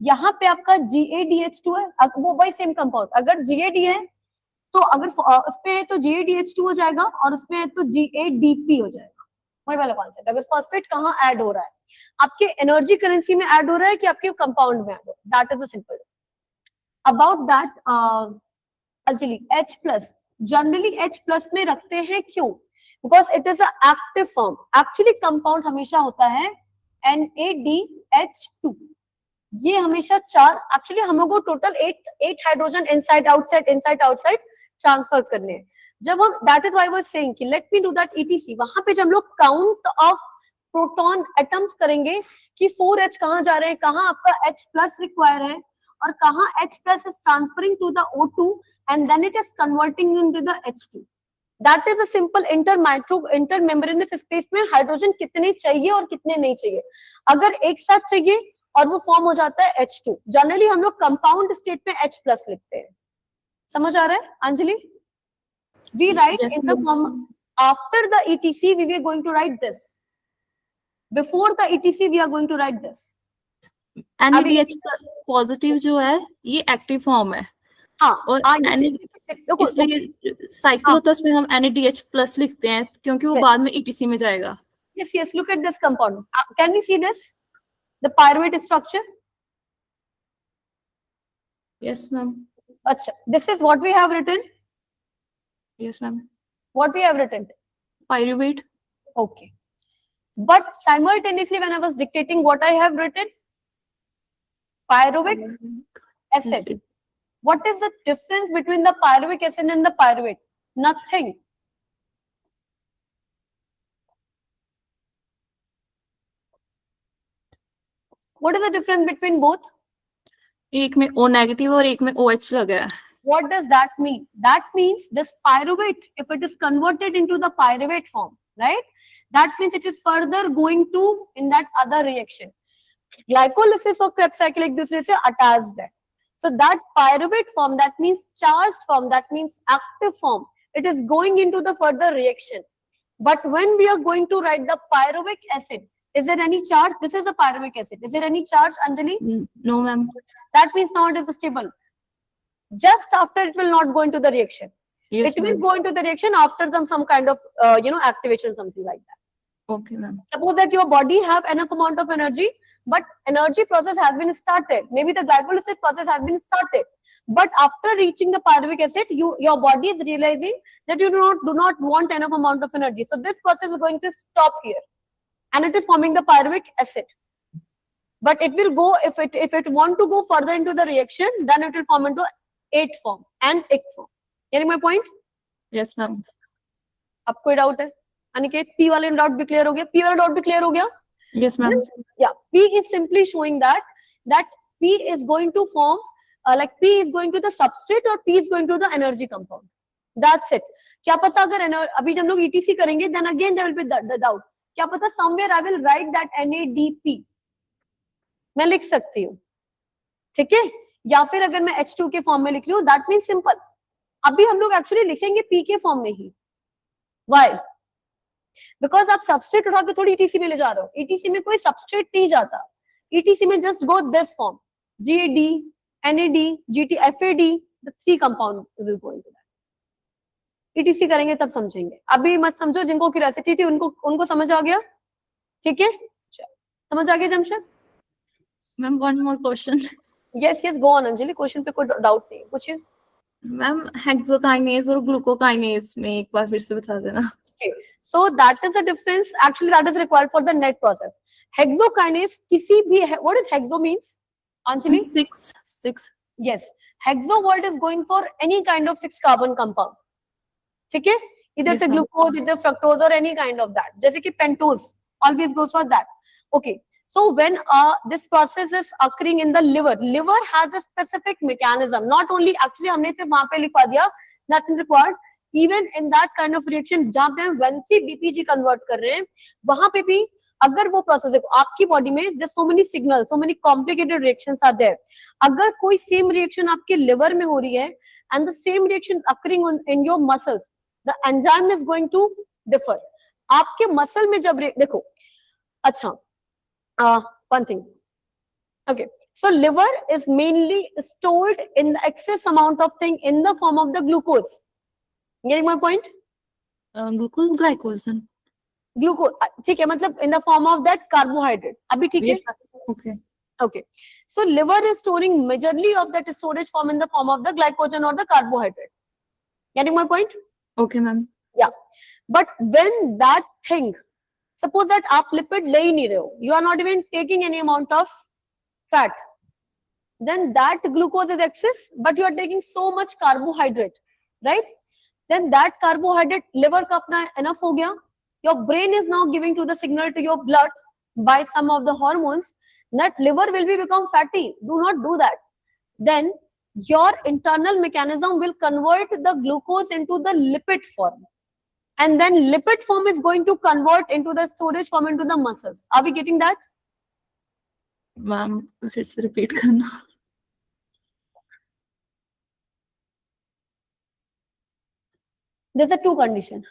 यहाँ पे आपका GADH2 है. वो बाई सेम कंपाउंड, अगर GAD है तो अगर उसपे है तो GADH2 हो जाएगा और उसमें है तो GADP हो जाएगा. वही वाला कॉन्सेप्ट. अगर फॉस्फेट कहाँ ऐड हो रहा है? आपके एनर्जी करेंसी में ऐड हो रहा है कि आपके कंपाउंड में ऐड हो रहा है? That is a simple. About that actually H plus, generally H plus में रखते हैं, क्यों? Because it is a active form. Actually compound हमेशा होता है NADH2. ये हमेशा 4, एक्चुअली हम लोग को total 8 hydrogen inside outside transfer करने हैं. जब हम, that is why I was saying कि let me do that ETC, वहां पे जब हम लोग काउंट ऑफ प्रोटॉन एटम्स करेंगे कि 4H कहाँ जा रहे हैं, कहाँ आपका H प्लस रिक्वायर है और कहाँ H plus is transferring to the O2 and then it is converting into the H2. That is a simple intermembranous space में हाइड्रोजन कितने चाहिए और कितने नहीं चाहिए. अगर एक साथ चाहिए और वो फॉर्म हो जाता है H2. जनरली हम लोग कंपाउंड स्टेट में H प्लस लिखते हैं. समझ आ रहा है Anjali? We write Yes, in the ma'am. Form after the ETC we were going to write this. Before the ETC we are going to write this. NADH positive जो है ये एक्टिव फॉर्म है. हाँ, और इसलिए साइकिल होता है उसमें हम NADH प्लस लिखते हैं क्योंकि वो बाद में ETC में जाएगा. Yes, yes, look at this compound. Can we see this? The pyruvate structure? Yes, ma'am. Acha, this is what we have written? Yes, ma'am. What we have written? Pyruvate. Okay. But simultaneously when I was dictating what I have written? Pyruvic acid. What is the difference between the pyruvic acid and the pyruvate? Nothing. What is the difference between both? एक में O negative और एक में OH लगा है. What does that mean? That means this pyruvate, if it is converted into the pyruvate form, right? That means it is further going to in that other reaction. Glycolysis और Krebs cycle एक दूसरे से attached है. So that pyruvate form, that means charged form, that means active form, it is going into the further reaction. But when we are going to write the pyruvic acid, is there any charge? This is a pyruvic acid. Is there any charge, Anjali? No, ma'am. That means now it is stable. Just after it will not go into the reaction. Yes, it will go into the reaction after some kind of activation, something like that. Okay, ma'am. Suppose that your body have enough amount of energy, but energy process has been started. Maybe the glycolysis process has been started. But after reaching the pyruvic acid, your body is realizing that you do not want enough amount of energy. So this process is going to stop here, and it is forming the pyruvic acid. But it will go, if it want to go further into the reaction, then it will form into 8 form and ick form. Getting my point? Yes, ma'am. अब कोई doubt है? Aniket, P वाले doubt भी clear हो गया? P वाला doubt भी clear हो गया? Yes, ma'am. Yeah, P is simply showing that P is going to form like P is going to the substrate or P is going to the energy compound. That's it. क्या पता अगर अभी जब लोग ETC करेंगे, then again there will be the doubt. क्या पता somewhere I will write that NADP. मैं लिख सकती हूँ, ठीक है? या फिर अगर मैं H2 के फॉर्म में लिख रही हूँ, that means simple. अभी हम लोग एक्चुअली लिखेंगे P के फॉर्म में ही. Why? Because आप सबस्ट्रेट उठा के थोड़ी ETC में ले जा रहे हो. ETC में कोई सबस्ट्रेट नहीं जाता. ETC में just go this form. GAD, NAD, GT, FAD, the 3 compound will go into that. ETC करेंगे तब समझेंगे. अभी मत समझो, जिनको क्यूरियोसिटी थी उनको समझ आ गया? ठीक है? समझ आ गया Jamshed? Ma'am, one more question. Yes, go on Anjali. Question पे कोई डाउट नहीं, पूछिए. मैम हेक्सोकाइनेज और ग्लूकोकाइनेज में एक बार फिर से बता देना. Okay, so that is the difference. Actually, that is required for the net process. Hexokinase किसी भी what is hexo means? Anjali? 6. Yes, hexo word is going for any kind of 6 carbon compound. ठीक है? Either Yes, से glucose, either fructose or any kind of that. जैसे कि pentose always goes for that. Okay. So when this process is occurring in the liver has a specific mechanism. Not only actually हमने सिर्फ वहाँ पे लिखवा दिया, nothing required. Even in that kind of reaction जहाँ पे हम 1C BPG convert कर रहे हैं, वहाँ पे भी अगर वो process है, आपकी body में there's so many signals, so many complicated reactions are there. अगर कोई same reaction आपके liver में हो रही है and the same reaction occurring in your muscles, the enzyme is going to differ. आपके muscle में जब देखो, अच्छा. One thing. Okay, so liver is mainly stored in the excess amount of thing in the form of the glucose. Getting my point? Glucose, glycogen. Glucose, ठीक है, मतलब in the form of that carbohydrate. अभी ठीक है? Yes, okay. Okay. So liver is storing majorly of that storage form in the form of the glycogen or the carbohydrate. Getting my point? Okay, ma'am. Yeah. But when that thing, suppose that आप lipid ले ही नहीं रहे हो, you are not even taking any amount of fat, then that glucose is excess, but you are taking so much carbohydrate, right? Then that carbohydrate liver का अपना enough हो गया. Your brain is now giving to the signal to your blood by some of the hormones that liver will be become fatty. Do not do that. Then your internal mechanism will convert the glucose into the lipid form. and then lipid form is going to convert into the storage form into the muscles. Are we getting that? Ma'am फिर से repeat करना. There's a two condition.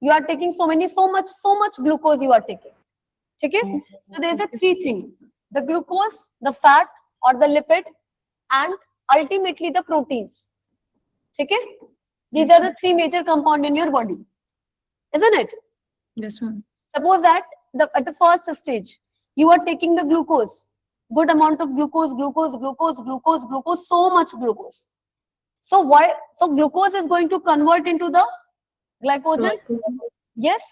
You are taking so much glucose you are taking. Okay? So there's a three thing: the glucose, the fat or the lipid, and ultimately the proteins. Okay? These are the three major compounds in your body, isn't it? Yes, ma'am. Suppose that at the first stage you are taking the glucose, good amount of glucose, so much glucose. So glucose is going to convert into the glycogen. Yes,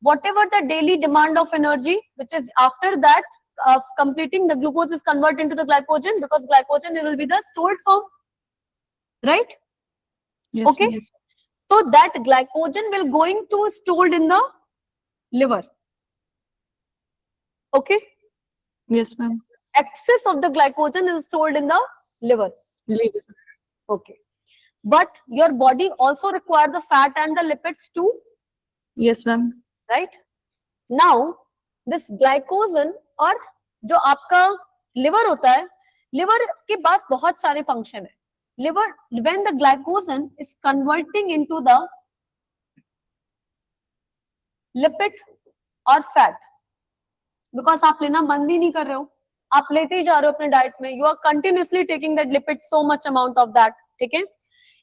whatever the daily demand of energy, which is after that of completing, the glucose is converted into the glycogen, because glycogen will be the stored form, right? Yes, okay, ma'am. so that glycogen will going to stored in the liver. Okay, Yes, ma'am. excess of the glycogen is stored in the liver. Liver. Okay, but your body also require the fat and the lipids too. Yes, ma'am. Right? Now this glycogen और जो आपका liver होता है, liver के पास बहुत सारे function है. Liver, when the glycogen is converting into the lipid or fat, because आप लेना बंद ही नहीं कर रहे हो, आप लेते ही जा रहे हो अपने डाइट में, you are continuously taking that lipid, so much amount of that. ठीक है?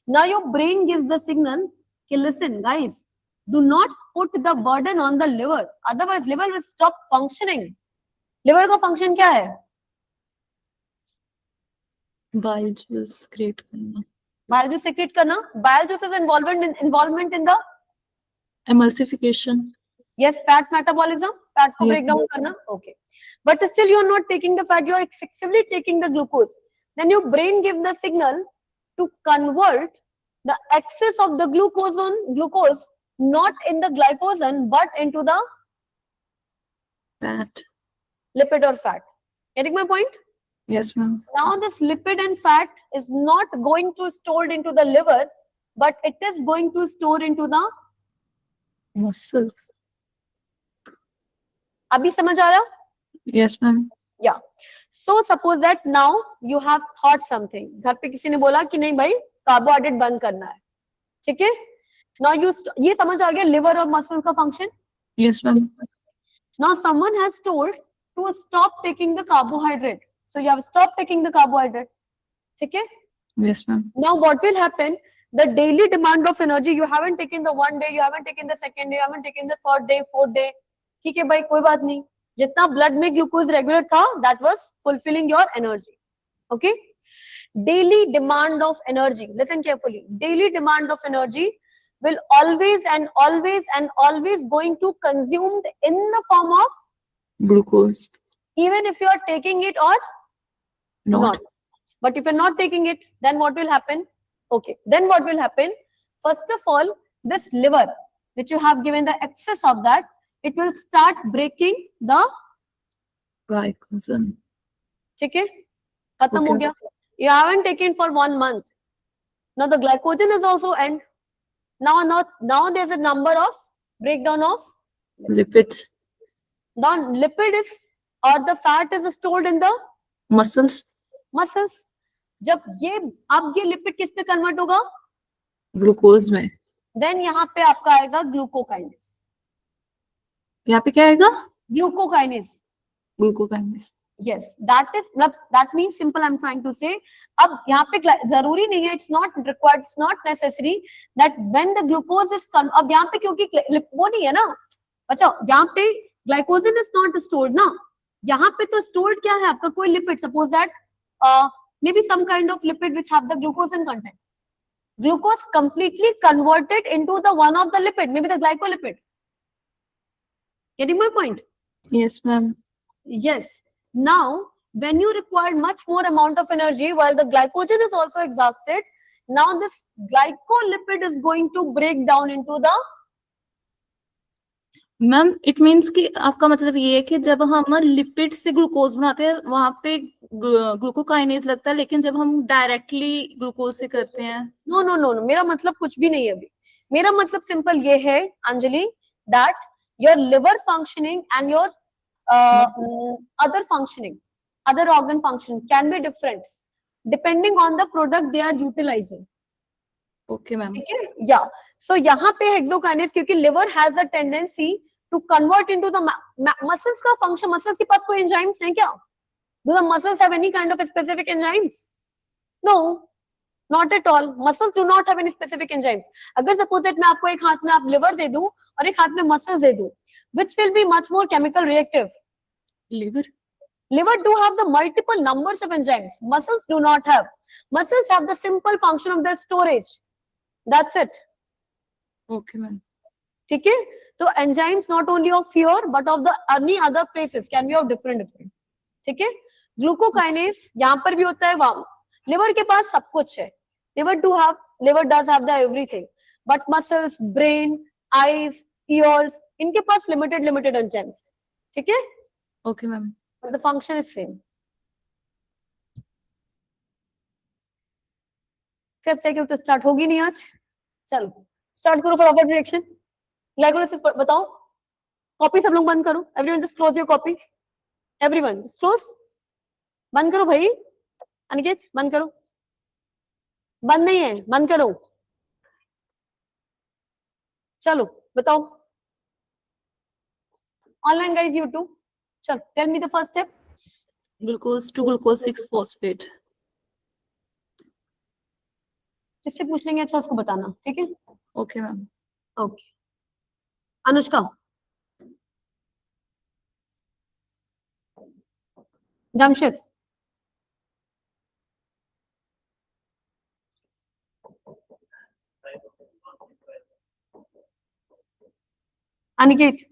Now your brain gives the signal कि listen guys, do not put the burden on the liver, otherwise liver will stop functioning. Liver का function क्या है? Bile juice create करना. Bile juice secrete करना. Bile juice is involvement in the Emulsification. yes, fat metabolism, fat को Yes, break down करना. Okay, but still you are not taking the fat, you are excessively taking the glucose. Then your brain gives the signal to convert the excess of the glucose not in the glycogen but into the Fat. lipid or fat. Getting my point? Yes, ma'am. Now this lipid and fat is not going to stored into the liver, but it is going to store into the Muscle. अभी समझ आ रहा? Yes, ma'am. Yeah. So suppose that now you have thought something. घर पे किसी ने बोला कि नहीं भाई कार्बोहाइड्रेट बंद करना है, ठीक है? Now ये समझ आ गया liver और muscle का function. Yes, ma'am. Now someone has told to stop taking the carbohydrate. So you have stopped taking the carbohydrate. Okay? Yes, ma'am. Now what will happen? The daily demand of energy, you haven't taken the one day, you haven't taken the second day, you haven't taken the third day, fourth day. ठीक है भाई, कोई बात नहीं. जितना blood में glucose regular था, that was fulfilling your energy. Okay? Daily demand of energy. Listen carefully. Daily demand of energy will always going to consumed in the form of Glucose. even if you are taking it or not. But if you're not taking it, then what will happen? Okay, then what will happen? First of all, this liver, which you have given the excess of that, it will start breaking the Glycogen. ठीक है, खत्म हो Okay. गया. You haven't taken for 1 month. Now the glycogen is also end. Now there's a number of breakdown of Lipids. the lipid is or the fat is stored in the Muscles. muscles. जब ये अब ये lipid किस पे convert होगा? Glucose में. Then यहाँ पे आपका आएगा ग्लूकोकाइनेस. यहाँ पे क्या आएगा? Glucokinase. Glucokinase. Yes, that means simple. I'm trying to say. अब यहाँ पे जरूरी नहीं है. It's not required. It's not necessary that when the glucose is अब यहाँ पे क्योंकि वो नहीं है ना. अच्छा, यहाँ पे glycogen is not stored ना. यहाँ पे तो stored क्या है आपका? कोई lipid. Suppose that maybe some kind of lipid which have the glucose in content. Glucose completely converted into the one of the lipid, maybe the glycolipid. Getting my point? Yes, ma'am. Yes. Now, when you require much more amount of energy, while the glycogen is also exhausted, now this glycolipid is going to break down into the ma'am it means कि आपका मतलब ये है कि जब हम lipid से glucose बनाते हैं वहां पे ग्लूकोकाइनेज लगता है, लेकिन जब हम डायरेक्टली ग्लूकोज से करते हैं नो, मेरा मतलब कुछ भी नहीं है अभी. मेरा मतलब सिंपल ये है Anjali, that your liver functioning and your other functioning, other organ function can be different depending on the product they are utilizing. Okay ma'am. ठीक है, या सो यहाँ पे हेक्सोकाइनेज, क्योंकि liver has a tendency to convert into the muscles का function, muscles के पास कोई एंजाइम्स हैं क्या? Do the muscles have any kind of specific enzymes? No, not at all, muscles do not have any specific enzymes. अगर suppose that मैं आपको एक हाथ में आप लिवर दे दूं और एक हाथ में मसल्स दे दूं, which will be much more chemical reactive? Liver do have the multiple numbers of enzymes. Muscles do not have. Muscles have the simple function of their storage. That's it. Okay ma'am. ठीक है, तो enzymes not only of here but of the any other places can be of different. ठीक है, glucokinase यहाँ पर भी होता है, वहां लिवर के पास सब कुछ है। Liver does have the everything, but muscles, brain, eyes, ears, इनके पास limited enzymes. ठीक है, okay ma'am. but the function is same. Step cycle तो स्टार्ट होगी नहीं आज, चलो स्टार्ट करो फटाफट रिएक्शन। ग्लाइकोलाइसिस बताओ, कॉपी सब लोग बंद करो, everyone just close your copy, everyone just close, बंद करो भाई, अनिकेत बंद करो, बंद नहीं है, बंद करो, चलो बताओ ऑनलाइन गाइस, यूट्यूब, चलो tell me the first step. Glucose to glucose 6 phosphate. जिससे पूछ लेंगे अच्छा उसको बताना, ठीक है? Okay ma'am. Okay, Anushka, Jamshed, Aniket,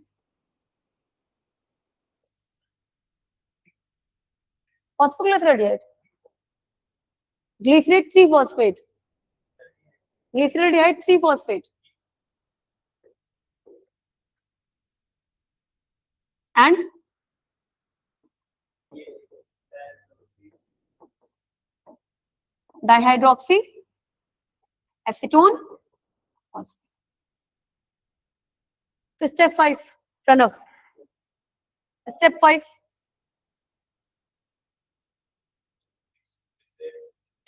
phosphoglyceride, glycerate 3 phosphate, glyceride 3 phosphate and dihydroxy acetone phosphate. So step 5, run off. Step 5.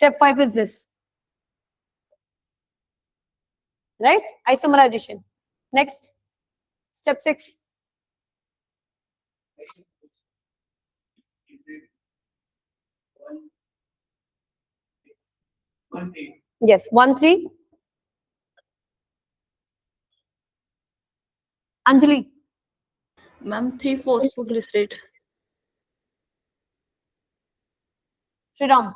Step 5 is this, right? Isomerization. Next, step 6. Yes, 1 3. Anjali, ma'am 3 फॉस्फोग्लिसरेट। Sriram,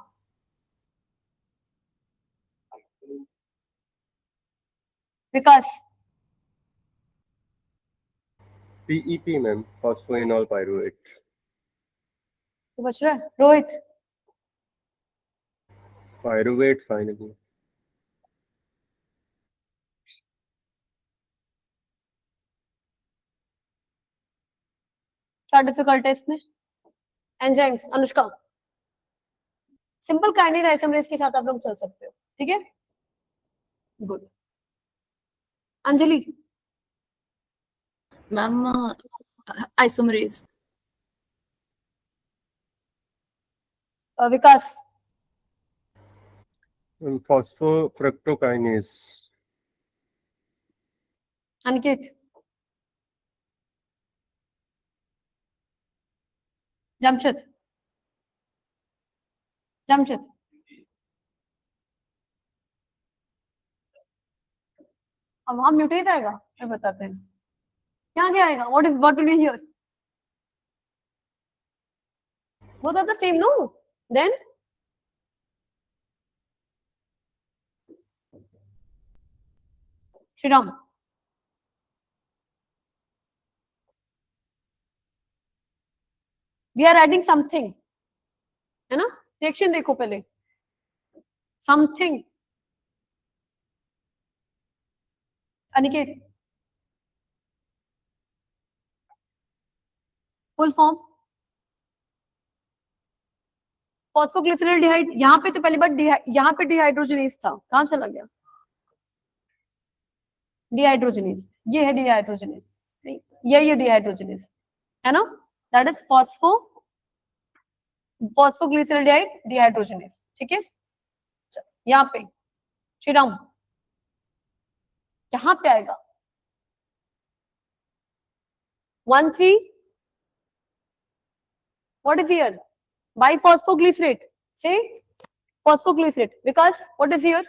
Vikas, PEP ma'am, phosphoenol pyruvate। तो बच रहा है Rohit, Pyruvate finally। क्या difficult है इसमें? Enzymes, Anushka, simple kinase isomerase के साथ आप लोग चल सकते हो, ठीक है? Good. Anjali, ma'am isomerase. Vikas, Phosphofructokinase। Aniket, Jamshed, Jamshed, अब वहां म्यूट ही जाएगा, फिर बताते हैं क्या आएगा। What will be here? Both are the same, no? Then Shriram, we are adding something, है ना? रिएक्शन देखो पहले, something. Aniket, full form phosphoglyceride, यहाँ पे तो पहली बार यहाँ पे डिहाइड्रोजनेज था, कहाँ चला गया? डिहाइड्रोजनेज, ये है डिहाइड्रोजनेज, ये डिहाइड्रोजनेज है ना, दैट इज फॉस्फोग्लिसराइड डिहाइड्रोजनेज, ठीक है। यहाँ पे श्रीराम यहाँ पे आएगा 1,3, what is here? Biphosphoglycerate, say phosphoglycerate, because what is here?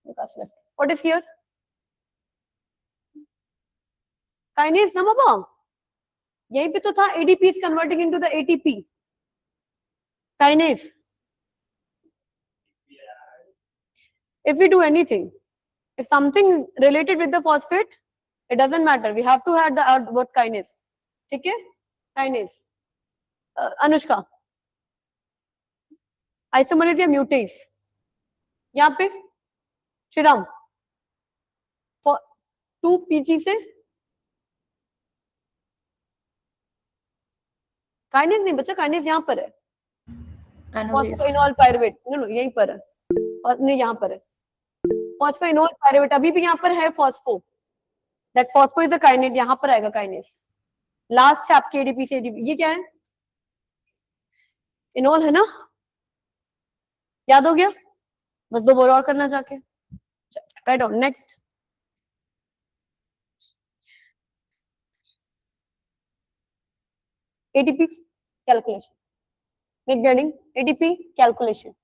Because left, what is here? Kinase ना बाबा, यहीं पे तो था ADP is converting into the ATP. Kinase. If we do anything, if something related with the phosphate, it doesn't matter. We have to add the word kinase. ठीक है? Kinase. Anushka. Isomerase या mutase. यहाँ पे श्रीराम 2PG से kinase नहीं बच्चा, kinase यहाँ पर है, फॉस्फोइनोल पायरुवेट, नो यहीं पर है, और नहीं यहाँ पर है फॉस्फोइनोल पायरुवेट, अभी भी यहाँ पर है phospho, that phospho is a kinase, यहाँ पर आएगा काइनेज, लास्ट है आपके एडीपी से एडीपी, ये क्या है? इनोल है ना, याद हो गया? बस 2 बोर और करना जाके, write down. Next ATP calculation, make the heading ATP calculation,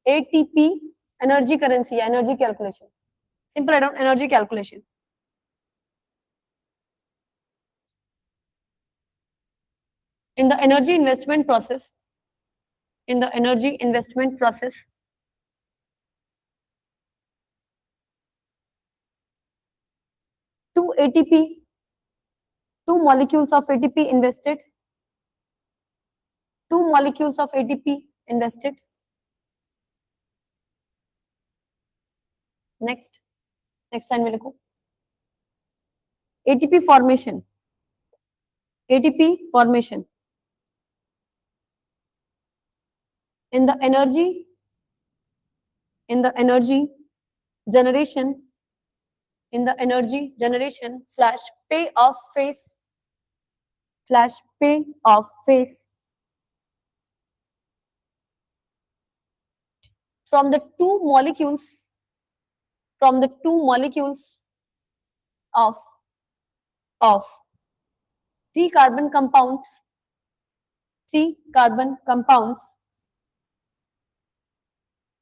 ATP energy currency, energy calculation, simple write down energy calculation. In the energy investment process, in the energy investment process, two ATP, 2 molecules of ATP invested, 2 molecules of ATP invested. Next line में लिखो ATP formation, ATP formation in the energy generation, in the energy generation slash payoff phase from the two molecules of 3 carbon compounds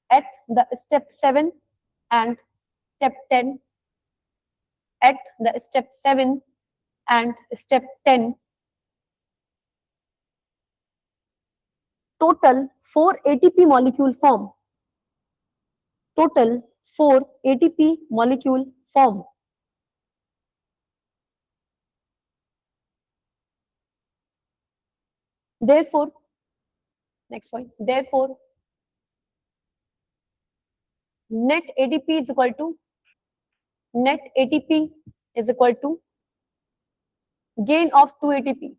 at the step 7 and step 10, at the step 7 and step 10, total 4 ATP molecule form, total 4 ATP molecule form. Therefore, next point, therefore, net ATP is equal to gain of 2 ATP.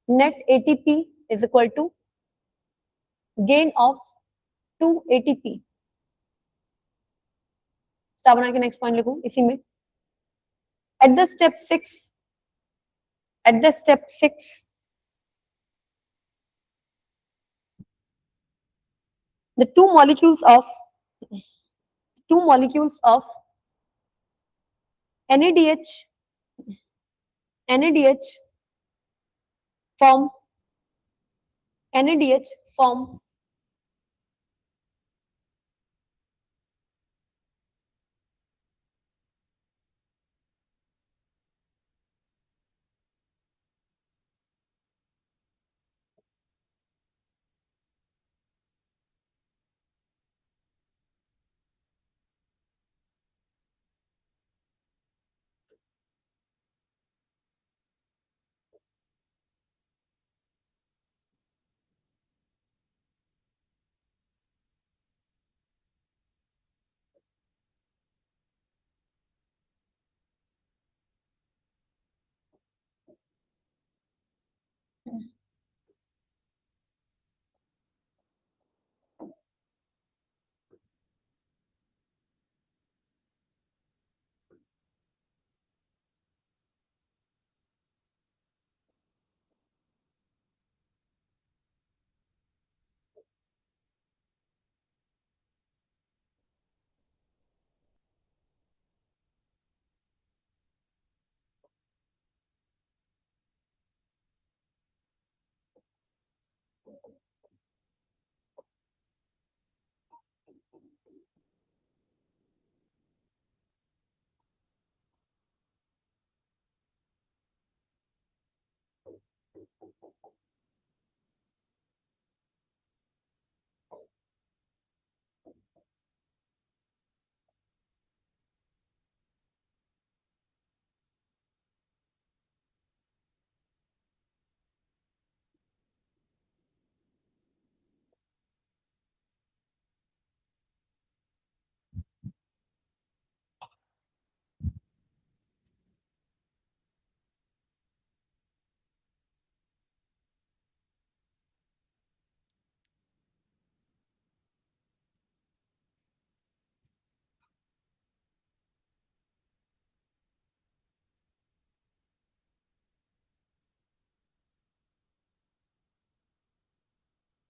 Net ATP is equal to gain of 2 ATP. Star बना के next point लिखूं इसी में. At the step 6, the two molecules of NADH form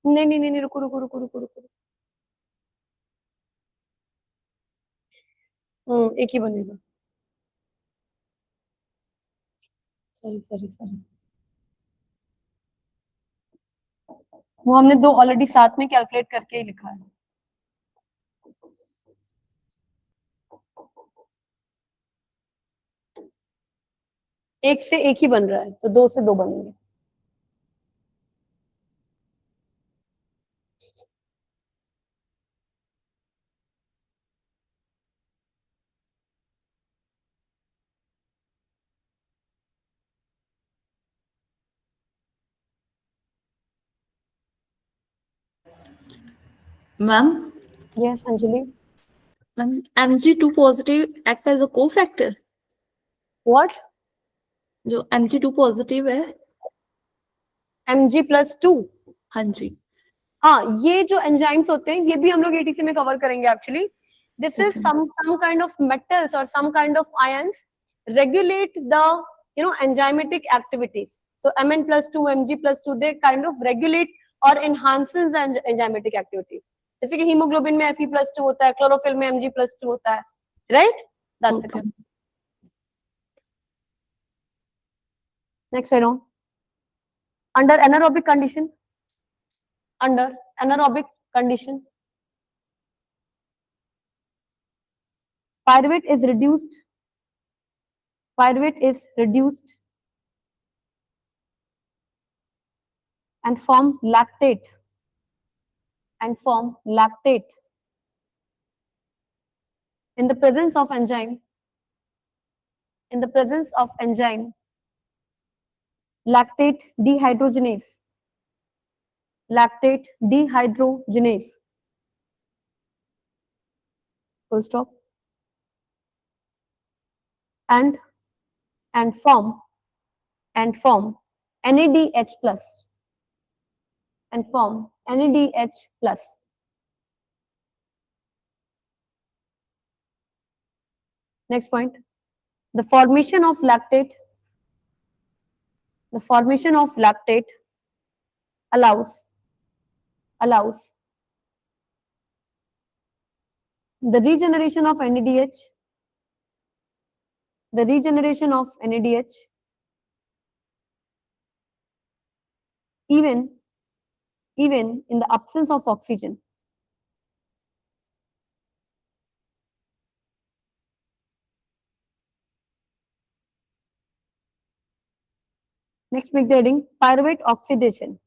नहीं नहीं नहीं नहीं, रुको रुको रुको रुको रुको। एक ही बनेगा। सॉरी सॉरी सॉरी, वो हमने दो ऑलरेडी साथ में कैलकुलेट करके ही लिखा है। एक से एक ही बन रहा है, तो दो से दो बनेंगे। Ma'am yes Anjali. Ma'am Mg2 positive act as a cofactor. What? जो Mg2 पॉजिटिव है। Mg+2। हाँ जी। हाँ, ये जो एंजाइम्स होते हैं ये भी हम लोग एटीसी में कवर करेंगे actually. This is some kind of metals or some kind of ions regulate the enzymatic activities. So Mn+2, Mg+2 they kind of regulate or enhances the enzymatic activity. जैसे कि हीमोग्लोबिन में Fe+2 होता है, chlorophyll में Mg+2 होता है, right? That's it. Next I know. Under anaerobic condition, pyruvate is reduced and form lactate in the presence of enzyme lactate dehydrogenase full stop, and form NADH plus. Next point, the formation of lactate allows the regeneration of NADH even in the absence of oxygen. Next, make the heading pyruvate oxidation.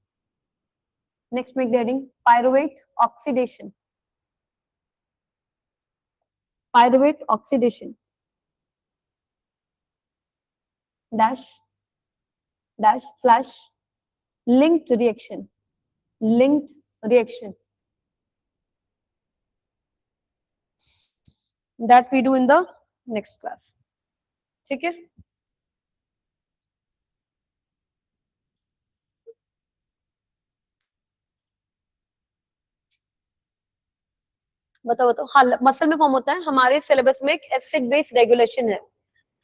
Pyruvate oxidation dash slash linked reaction that we do in the next class. ठीक है? बताओ। हाँ, muscle में form होता है। हमारे syllabus में एक एसिड बेस रेगुलेशन है,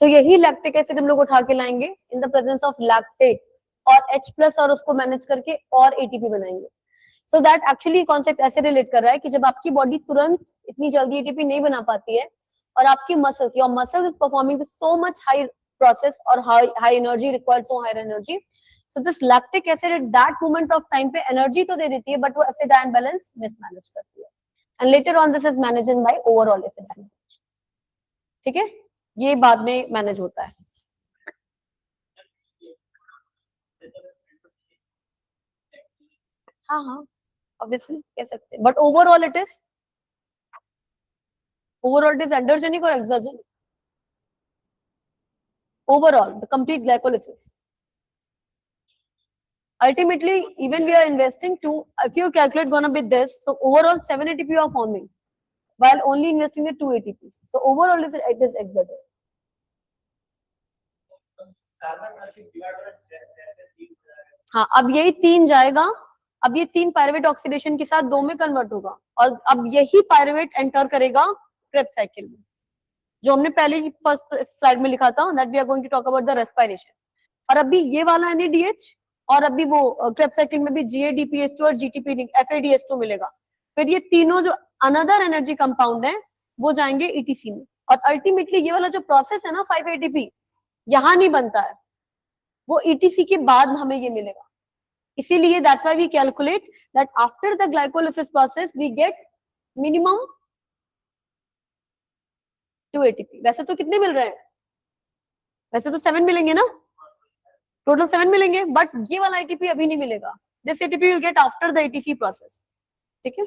तो यही लैक्टिक एसिड हम लोग उठा के लाएंगे in the presence of lactate और H+ और उसको मैनेज करके और एटीपी बनाएंगे। सो दैट एक्चुअली कॉन्सेप्ट ऐसे रिलेट कर रहा है कि जब आपकी बॉडी तुरंत इतनी जल्दी एटीपी नहीं बना पाती है और आपकी your muscles is performing so much high process और high energy required, so high energy, so this lactic acid at that moment of time पे एनर्जी तो दे देती है, बट वो एसिड आयन बैलेंस मिसमैनेज करती है, and later on this is managed by overall acid ion. ठीक है, ये बाद में मैनेज होता है। हाँ हाँ, ऑब्वियसली कह सकते हैं, but overall it is endogenic और exogenic. Overall, the complete glycolysis. Ultimately, even we are investing to, if you calculate gonna be this, so overall 7 ATP are forming, while only investing the 2 ATPs. So overall it is exogenous. हाँ, अब यही 3 जाएगा, अब ये 3 pyruvate oxidation के साथ 2 में convert होगा, और अब यही पायरुवेट एंटर करेगा क्रेब्स साइकिल में, जो हमने पहले ही फर्स्ट स्लाइड में लिखा था, that we are going to talk about the respiration. और अभी ये वाला NADH, और अभी वो क्रेब्स साइकिल में भी GADPH2 और GTP FADH2 मिलेगा। फिर ये तीनों जो अनदर एनर्जी कंपाउंड है वो जाएंगे ETC में, और अल्टीमेटली ये वाला जो प्रोसेस है ना 5 ATP यहाँ नहीं बनता है, वो ETC के बाद हमें ये मिलेगा। इसीलिए that's why we calculate that after the glycolysis process we get minimum 2 ATP। वैसे तो कितने मिल रहे हैं, वैसे तो 7 मिलेंगे ना, टोटल 7 मिलेंगे, बट ये वाला ATP अभी नहीं मिलेगा। This ATP will get after the ETC process. ठीक है,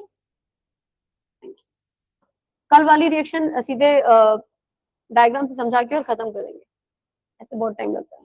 कल वाली रिएक्शन सीधे डायग्राम से समझा के और खत्म करेंगे, ऐसे बहुत टाइम लगता है।